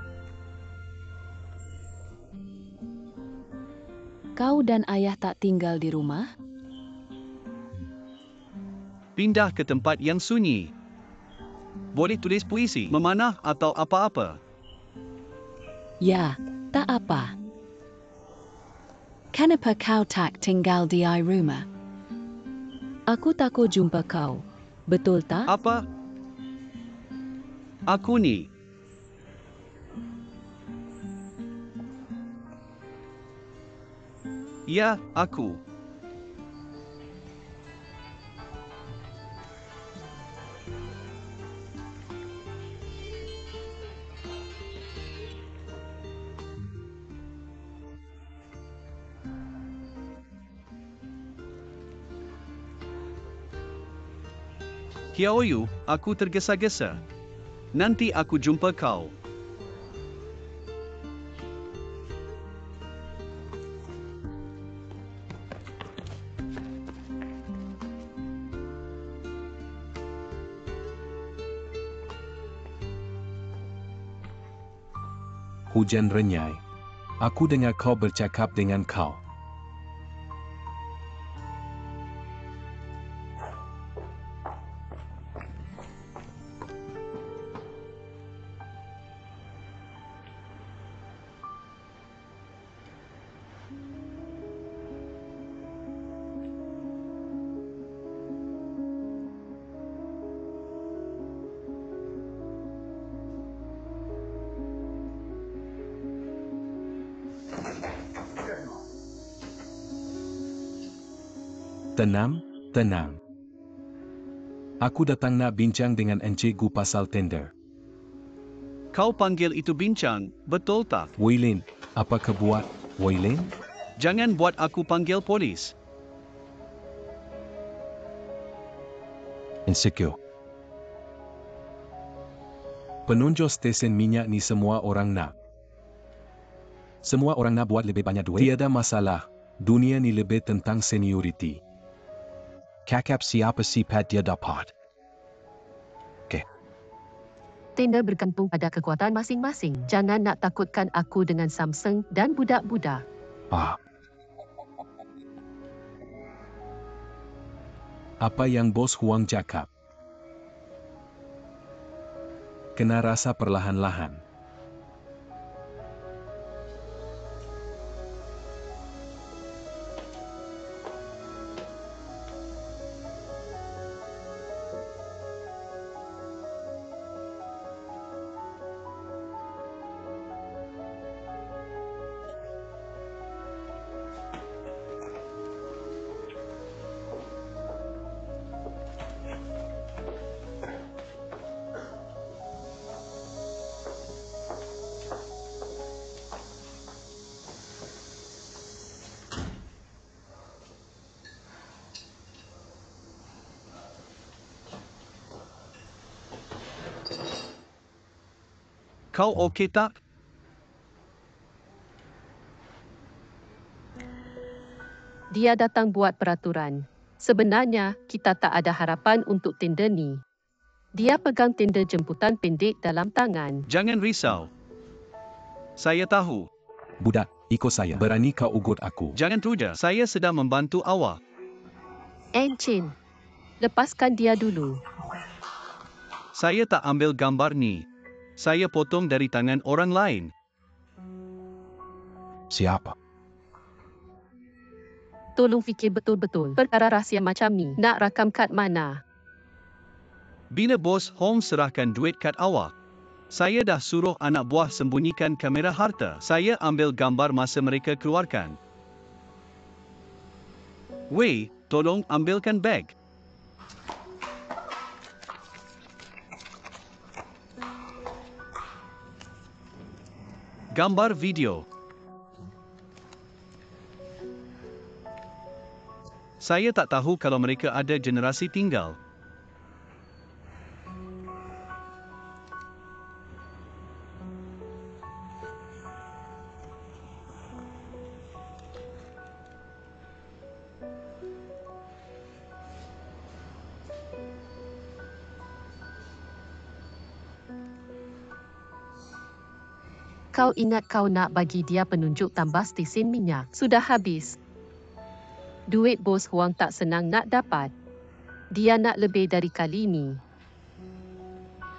Speaker 2: Kau dan ayah tak tinggal di rumah?
Speaker 1: Pindah ke tempat yang sunyi. Boleh tulis puisi, memanah atau apa-apa.
Speaker 2: Ya, tak apa.
Speaker 3: Kenapa kau tak tinggal di rumah?
Speaker 2: Aku takut jumpa kau. Betul tak?
Speaker 1: Apa? Aku ni. Ya, aku. Kiaoyu, aku tergesa-gesa. Nanti aku jumpa kau.
Speaker 5: Hujan renyai. Aku dengar kau bercakap dengan kau. Tenang, tenang. Aku datang nak bincang dengan encikgu pasal tender.
Speaker 1: Kau panggil itu bincang, betul tak?
Speaker 5: Wailin, apa kau buat, Wailin?
Speaker 1: Jangan buat aku panggil polis.
Speaker 6: Insecure.
Speaker 5: Penunjuk stesen minyak ni semua orang nak.
Speaker 6: Semua orang nak buat lebih banyak duit.
Speaker 5: Tiada masalah. Dunia ni lebih tentang senioriti.
Speaker 6: Kakap siapa sifat dia dapat.
Speaker 4: Tender bergantung pada kekuatan masing-masing. Jangan nak takutkan aku dengan Samsung dan budak-budak.
Speaker 5: Apa yang Bos Huang cakap? Kena rasa perlahan-lahan.
Speaker 1: Kau okey tak?
Speaker 4: Dia datang buat peraturan. Sebenarnya, kita tak ada harapan untuk tender ni. Dia pegang tender jemputan pendek dalam tangan.
Speaker 1: Jangan risau. Saya tahu.
Speaker 5: Budak, ikut saya. Berani kau ugut aku.
Speaker 1: Jangan teruja. Saya sedang membantu awak.
Speaker 4: Encin, lepaskan dia dulu.
Speaker 1: Saya tak ambil gambar ni. Saya potong dari tangan orang lain.
Speaker 6: Siapa?
Speaker 4: Tolong fikir betul-betul. Perkara rahsia macam ni, nak rakam kad mana?
Speaker 1: Bila Bos Holmes serahkan duit kad awak, saya dah suruh anak buah sembunyikan kamera harta. Saya ambil gambar masa mereka keluarkan. Wei, tolong ambilkan beg. Gambar video. Saya tak tahu kalau mereka ada generasi tinggal.
Speaker 4: Kau ingat kau nak bagi dia penunjuk tambah stesen minyak. Sudah habis. Duit bos Huang tak senang nak dapat. Dia nak lebih dari kali ini.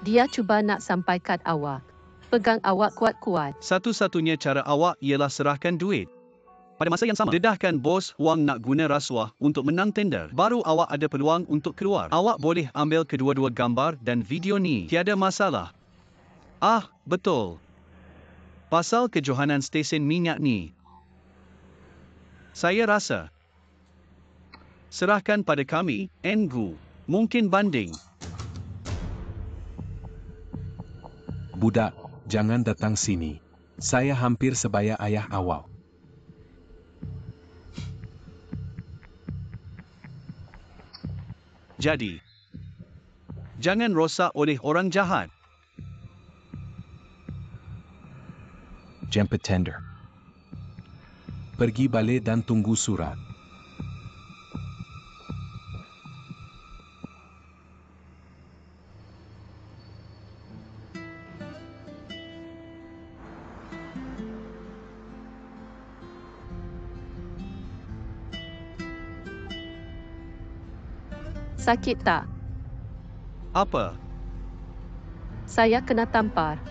Speaker 4: Dia cuba nak sampai kad awak. Pegang awak kuat-kuat.
Speaker 1: Satu-satunya cara awak ialah serahkan duit. Pada masa yang sama, dedahkan bos Huang nak guna rasuah untuk menang tender. Baru awak ada peluang untuk keluar. Awak boleh ambil kedua-dua gambar dan video ni. Tiada masalah. Ah, betul. Pasal kejohanan stesen minyak ni. Saya rasa. Serahkan pada kami, Engu. Mungkin banding.
Speaker 5: Budak, jangan datang sini. Saya hampir sebaya ayah awak.
Speaker 1: Jadi, jangan rosak oleh orang jahat.
Speaker 6: Jemput tender.
Speaker 5: Pergi balik dan tunggu surat.
Speaker 4: Sakit tak?
Speaker 1: Apa?
Speaker 4: Saya kena tampar.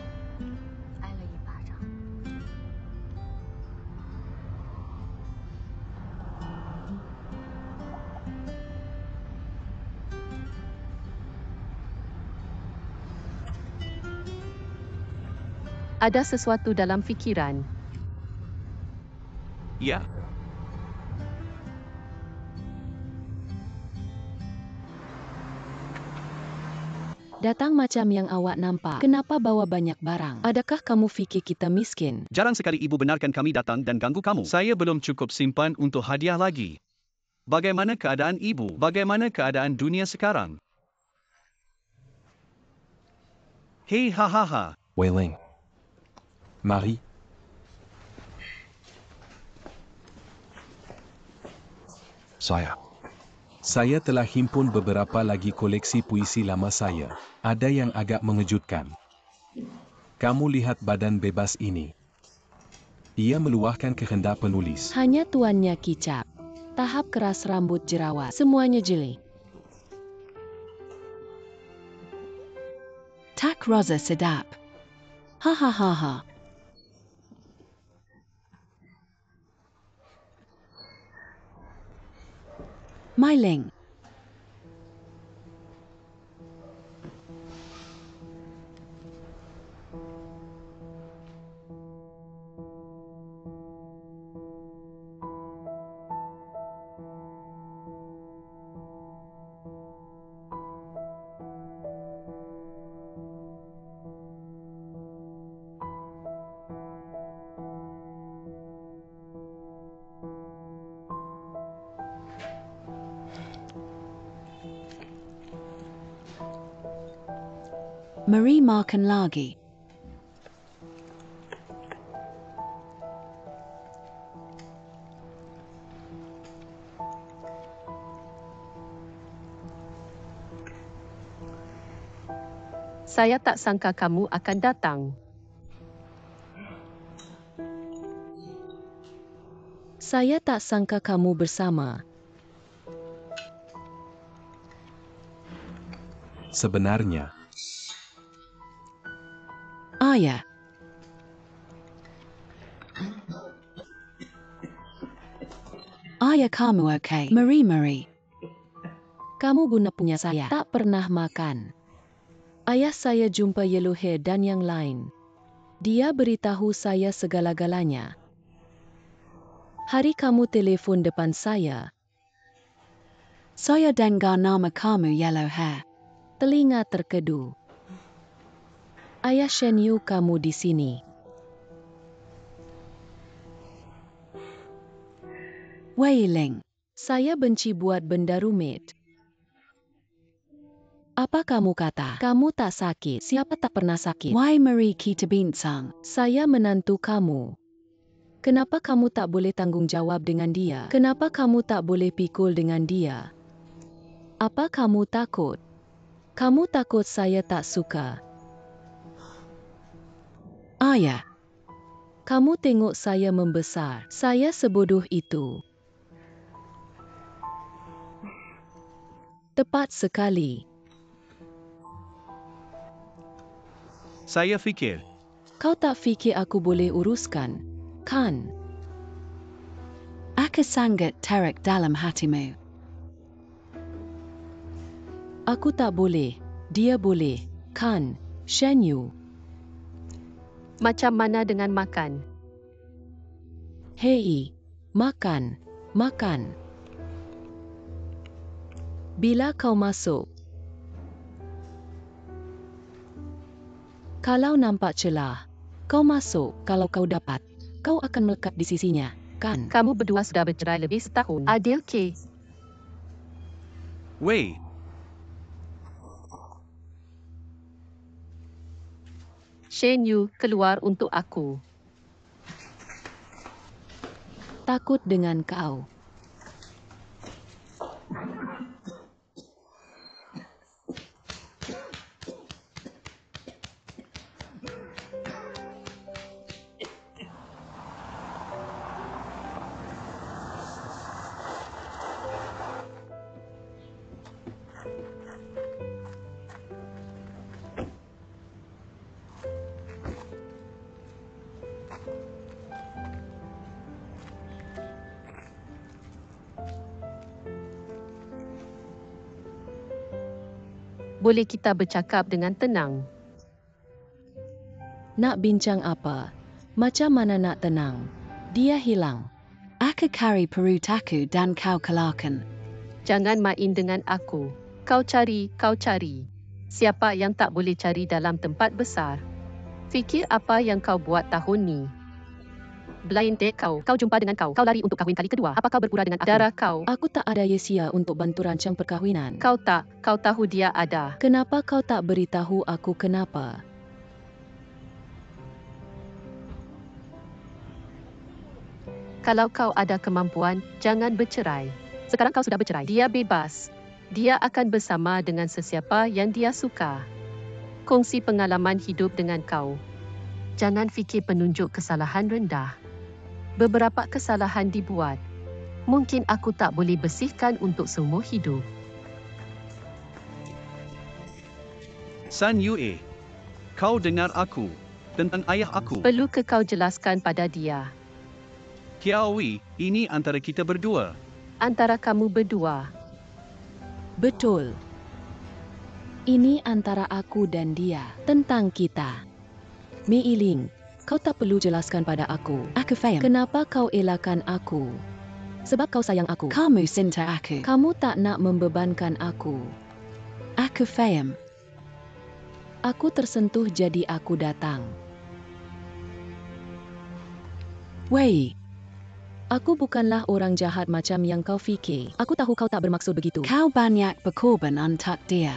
Speaker 4: Ada sesuatu dalam fikiran.
Speaker 1: Ya.
Speaker 2: Datang macam yang awak nampak. Kenapa bawa banyak barang? Adakah kamu fikir kita miskin?
Speaker 1: Jarang sekali ibu benarkan kami datang dan ganggu kamu. Saya belum cukup simpan untuk hadiah lagi. Bagaimana keadaan ibu? Bagaimana keadaan dunia sekarang? Hei hahaha.
Speaker 6: Wei Ling.
Speaker 5: Mari. Saya telah himpun beberapa lagi koleksi puisi lama saya. Ada yang agak mengejutkan. Kamu lihat badan bebas ini. Ia meluahkan kehendak penulis.
Speaker 2: Hanya tuannya kicap. Tahap keras rambut jerawat. Semuanya jeli.
Speaker 3: Tak rosa sedap. Ha ha ha ha. My Ling. Marie makan lagi.
Speaker 4: Saya tak sangka kamu akan datang.
Speaker 2: Saya tak sangka kamu bersama.
Speaker 5: Sebenarnya,
Speaker 3: Ayah. Ayah kamu okay? Marie.
Speaker 2: Kamu guna punya saya. Tak pernah makan. Ayah saya jumpa Yellow Hair dan yang lain. Dia beritahu saya segala-galanya. Hari kamu telefon depan saya.
Speaker 3: Saya dengar nama kamu Yellow Hair.
Speaker 2: Telinga terkedu. Ayah Shen Yu kamu di sini.
Speaker 3: Wei Ling.
Speaker 2: Saya benci buat benda rumit. Apa kamu kata? Kamu tak sakit. Siapa tak pernah sakit?
Speaker 3: Why Marie kita bincang?
Speaker 2: Saya menantu kamu. Kenapa kamu tak boleh tanggung jawab dengan dia? Kenapa kamu tak boleh pikul dengan dia? Apa kamu takut? Kamu takut saya tak suka?
Speaker 3: Ayah.
Speaker 2: Kamu tengok saya membesar. Saya sebodoh itu. Tepat sekali.
Speaker 1: Saya fikir.
Speaker 2: Kau tak fikir aku boleh uruskan, kan?
Speaker 3: Aku sangat teruk dalam hatimu.
Speaker 2: Aku tak boleh. Dia boleh, kan, Shen Yu?
Speaker 4: Macam mana dengan makan?
Speaker 2: Hei, makan, makan. Bila kau masuk? Kalau nampak celah, kau masuk. Kalau kau dapat, kau akan melekat di sisinya, kan?
Speaker 4: Kamu berdua sudah bercerai lebih setahun. Adil ke?
Speaker 1: Wei,
Speaker 4: Shen Yu keluar untuk aku.
Speaker 2: Takut dengan kau.
Speaker 4: Boleh kita bercakap dengan tenang?
Speaker 2: Nak bincang apa? Macam mana nak tenang? Dia hilang.
Speaker 3: Aku cari perut aku dan kau kalahkan.
Speaker 4: Jangan main dengan aku. Kau cari, kau cari. Siapa yang tak boleh cari dalam tempat besar? Fikir apa yang kau buat tahun ni. Blind date kau. Kau jumpa dengan kau. Kau lari untuk kahwin kali kedua. Apa kau berpura dengan aku? Darah kau.
Speaker 2: Aku tak ada Yesia untuk bantu rancang perkahwinan.
Speaker 4: Kau tak. Kau tahu dia ada.
Speaker 2: Kenapa kau tak beritahu aku kenapa?
Speaker 4: Kalau kau ada kemampuan, jangan bercerai. Sekarang kau sudah bercerai. Dia bebas. Dia akan bersama dengan sesiapa yang dia suka. Kongsi pengalaman hidup dengan kau. Jangan fikir penunjuk kesalahan rendah. Beberapa kesalahan dibuat. Mungkin aku tak boleh bersihkan untuk seumur hidup.
Speaker 1: San Yue. Kau dengar aku. Tentang ayah aku.
Speaker 4: Perlu ke kau jelaskan pada dia?
Speaker 1: Kiawi, ini antara kita berdua.
Speaker 4: Antara kamu berdua.
Speaker 2: Betul. Ini antara aku dan dia. Tentang kita. Mei Ling, kau tak perlu jelaskan pada aku.
Speaker 3: Aku faham.
Speaker 2: Kenapa kau elakkan aku? Sebab kau sayang aku.
Speaker 3: Kamu cinta aku.
Speaker 2: Kamu tak nak membebankan aku.
Speaker 3: Aku faham.
Speaker 2: Aku tersentuh jadi aku datang.
Speaker 3: Wei,
Speaker 2: Aku bukanlah orang jahat macam yang kau fikir. Aku tahu kau tak bermaksud begitu.
Speaker 3: kau banyak berkorban untuk dia.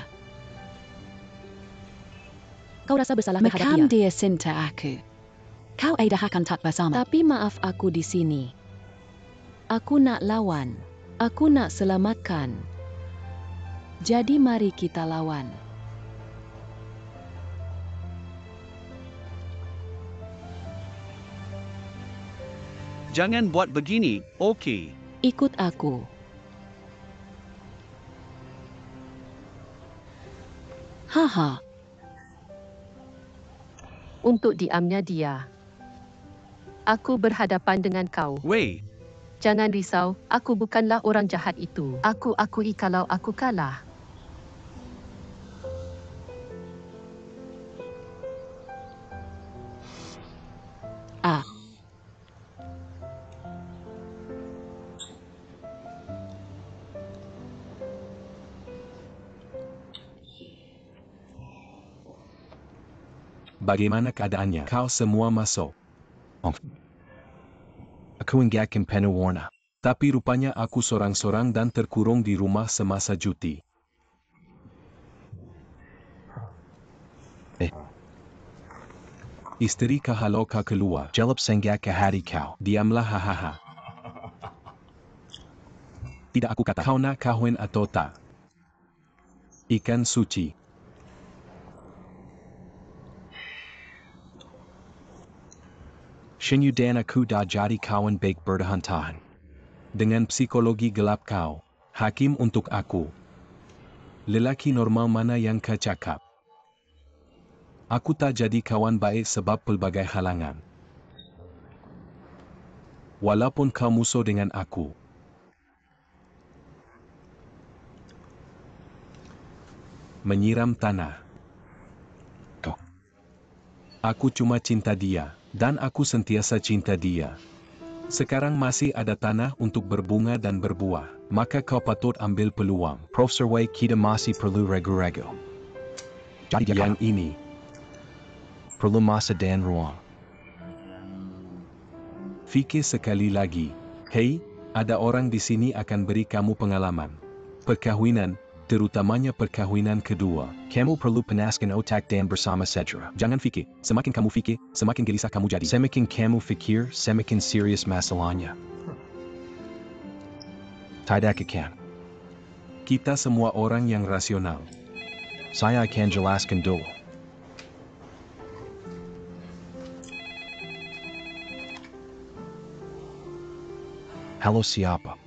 Speaker 2: Kau rasa bersalah terhadap
Speaker 3: Macam
Speaker 2: dia.
Speaker 3: dia cinta aku. Kau ada hak untuk bersama.
Speaker 2: Tapi maaf aku di sini. Aku nak lawan. Aku nak selamatkan. Jadi mari kita lawan.
Speaker 1: Jangan buat begini, okey?
Speaker 2: Ikut aku.
Speaker 3: Haha.
Speaker 4: Untuk diamnya dia. Aku berhadapan dengan kau.
Speaker 1: Wei,
Speaker 4: Jangan risau, aku bukanlah orang jahat itu. Aku akui kalau aku kalah.
Speaker 3: Ah.
Speaker 5: Bagaimana keadaannya? Kau semua masuk.
Speaker 6: Aku ingin penuh warna.
Speaker 5: Tapi rupanya aku sorang-sorang dan terkurung di rumah semasa cuti. Isteri kalau kau keluar.
Speaker 6: Jelap senggak ke hari kau.
Speaker 5: Diamlah hahaha. Tidak aku kata kau nak kahwin atau tak. Ikan suci.
Speaker 6: Shinyu dan aku dah jadi kawan baik bertahan.
Speaker 5: Dengan psikologi gelap kau, hakim untuk aku. Lelaki normal mana yang kau cakap? Aku tak jadi kawan baik sebab pelbagai halangan. Walaupun kau musuh dengan aku. Menyiram tanah. Aku cuma cinta dia, dan aku sentiasa cinta dia. Sekarang masih ada tanah untuk berbunga dan berbuah, maka kau patut ambil peluang.
Speaker 6: Profesor Wei kita masih perlu regu-regu. Jadi
Speaker 5: Yang ini,
Speaker 6: perlu masa dan ruang.
Speaker 5: fikir sekali lagi. Hei, ada orang di sini akan beri kamu pengalaman. Perkahwinan, terutamanya perkahwinan kedua.
Speaker 6: Kamu perlu panaskan otak dan bersama Cedra.
Speaker 5: Jangan fikir, semakin kamu fikir, semakin gelisah kamu jadi.
Speaker 6: Semakin kamu fikir, semakin serius masalahnya. Tidak akan.
Speaker 5: Kita semua orang yang rasional.
Speaker 6: Saya akan jelaskan dulu. Halo siapa?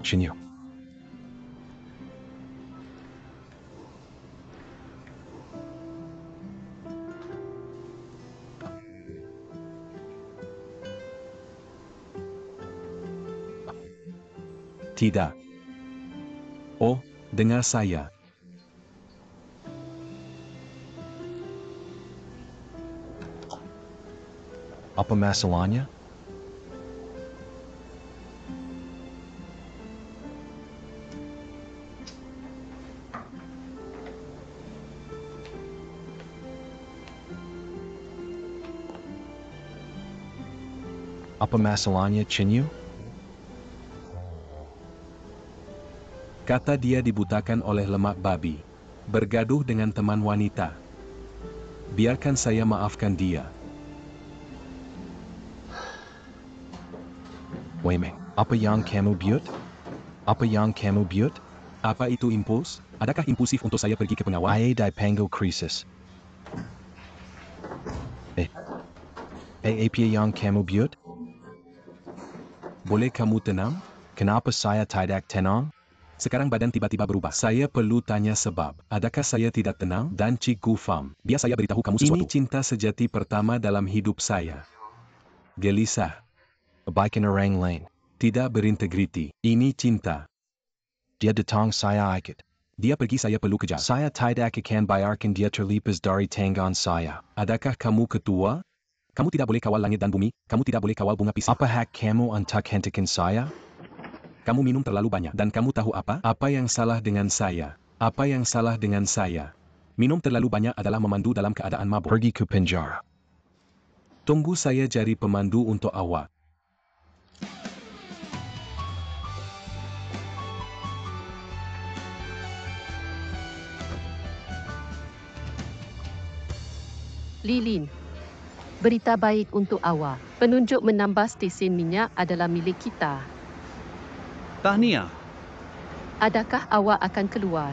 Speaker 6: Shinyu.
Speaker 5: Tidak. Oh, dengar saya.
Speaker 6: Apa masalahnya? Apa masalahnya, Shinyu?
Speaker 5: Kata dia dibutakan oleh lemak babi. Bergaduh dengan teman wanita. Biarkan saya maafkan dia.
Speaker 6: Weiming, apa yang kamu buat? Apa yang kamu buat?
Speaker 5: Apa itu impuls? Adakah impulsif untuk saya pergi ke pengawal?
Speaker 6: Ai dipanggil krisis. Apa yang kamu buat?
Speaker 5: Boleh kamu tenang?
Speaker 6: Kenapa saya tidak tenang?
Speaker 5: Sekarang badan tiba-tiba berubah. Saya perlu tanya sebab. Adakah saya tidak tenang? Dan Cikgu Fam, biar saya beritahu kamu sesuatu. Ini cinta sejati pertama dalam hidup saya. Gelisah.
Speaker 6: Kebaikan orang lain.
Speaker 5: Tidak berintegriti. Ini cinta.
Speaker 6: Dia datang saya ikut.
Speaker 5: Dia pergi saya perlu kejar.
Speaker 6: Saya tidak akan biarkan dia terlepas dari tangan saya.
Speaker 5: Adakah kamu ketua? Kamu tidak boleh kawal langit dan bumi. Kamu tidak boleh kawal bunga pisang.
Speaker 6: Apa hak kamu untuk hentikan saya?
Speaker 5: Kamu minum terlalu banyak. Dan kamu tahu apa? Apa yang salah dengan saya? Apa yang salah dengan saya? Minum terlalu banyak adalah memandu dalam keadaan mabuk.
Speaker 6: Pergi ke penjara.
Speaker 5: Tunggu saya cari pemandu untuk awak.
Speaker 4: Lilin. Berita baik untuk awak. Penunjuk menambah stesen minyak adalah milik kita.
Speaker 1: Tahniah.
Speaker 4: Adakah awak akan keluar?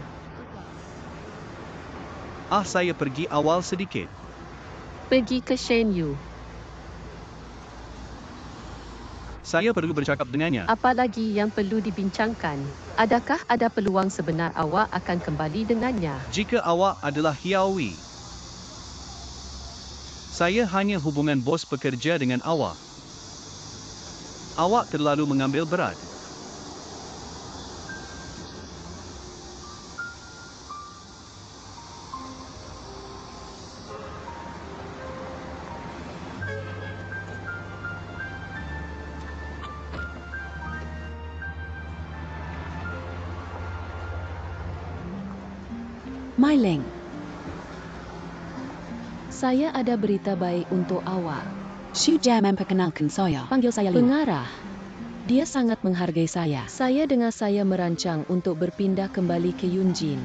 Speaker 1: Saya pergi awal sedikit.
Speaker 4: Pergi ke Shenyu.
Speaker 1: Saya perlu bercakap dengannya.
Speaker 4: Apa lagi yang perlu dibincangkan? Adakah ada peluang sebenar awak akan kembali dengannya?
Speaker 1: Jika awak adalah Hiawi. Saya hanya hubungan bos pekerja dengan awak. Awak terlalu mengambil berat.
Speaker 3: My Ling.
Speaker 2: Saya ada berita baik untuk awak.
Speaker 3: Shu Jia memperkenalkan saya.
Speaker 2: Panggil saya Lin. Pengarah. Dia sangat menghargai saya. Saya dengar saya merancang untuk berpindah kembali ke Yunjin.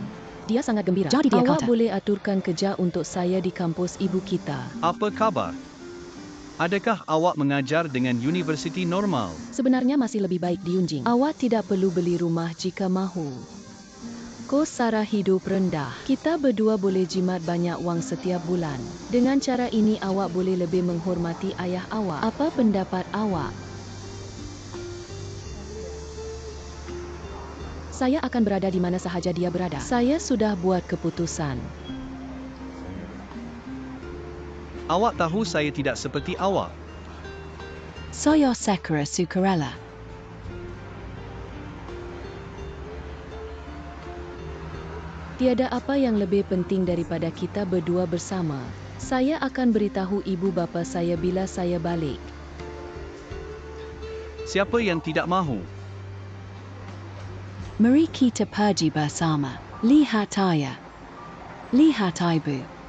Speaker 2: Dia sangat gembira.
Speaker 3: Jadi dia
Speaker 2: Awak
Speaker 3: kata.
Speaker 2: boleh aturkan kerja untuk saya di kampus ibu kita.
Speaker 1: Apa kabar? Adakah awak mengajar dengan universiti normal?
Speaker 2: Sebenarnya masih lebih baik di Yunjin. Awak tidak perlu beli rumah jika mahu. kos sara hidup rendah. Kita berdua boleh jimat banyak wang setiap bulan. Dengan cara ini awak boleh lebih menghormati ayah awak. Apa pendapat awak? Saya akan berada di mana sahaja dia berada. Saya sudah buat keputusan.
Speaker 1: Awak tahu saya tidak seperti awak.
Speaker 3: Soyo Sekara Sukarela.
Speaker 2: Tiada apa yang lebih penting daripada kita berdua bersama. Saya akan beritahu ibu bapa saya bila saya balik.
Speaker 1: Siapa yang tidak mahu?
Speaker 3: Mari kita pergi bersama. Lihat ayah. Lihat ibu.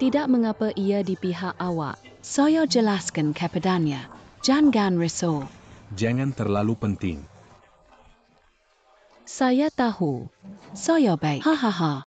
Speaker 2: Tidak mengapa ia di pihak awak.
Speaker 3: Soyo jelaskan kepadanya. Jangan risau.
Speaker 5: Jangan terlalu penting.
Speaker 2: Saya tahu.
Speaker 3: Soyo baik. Hahaha.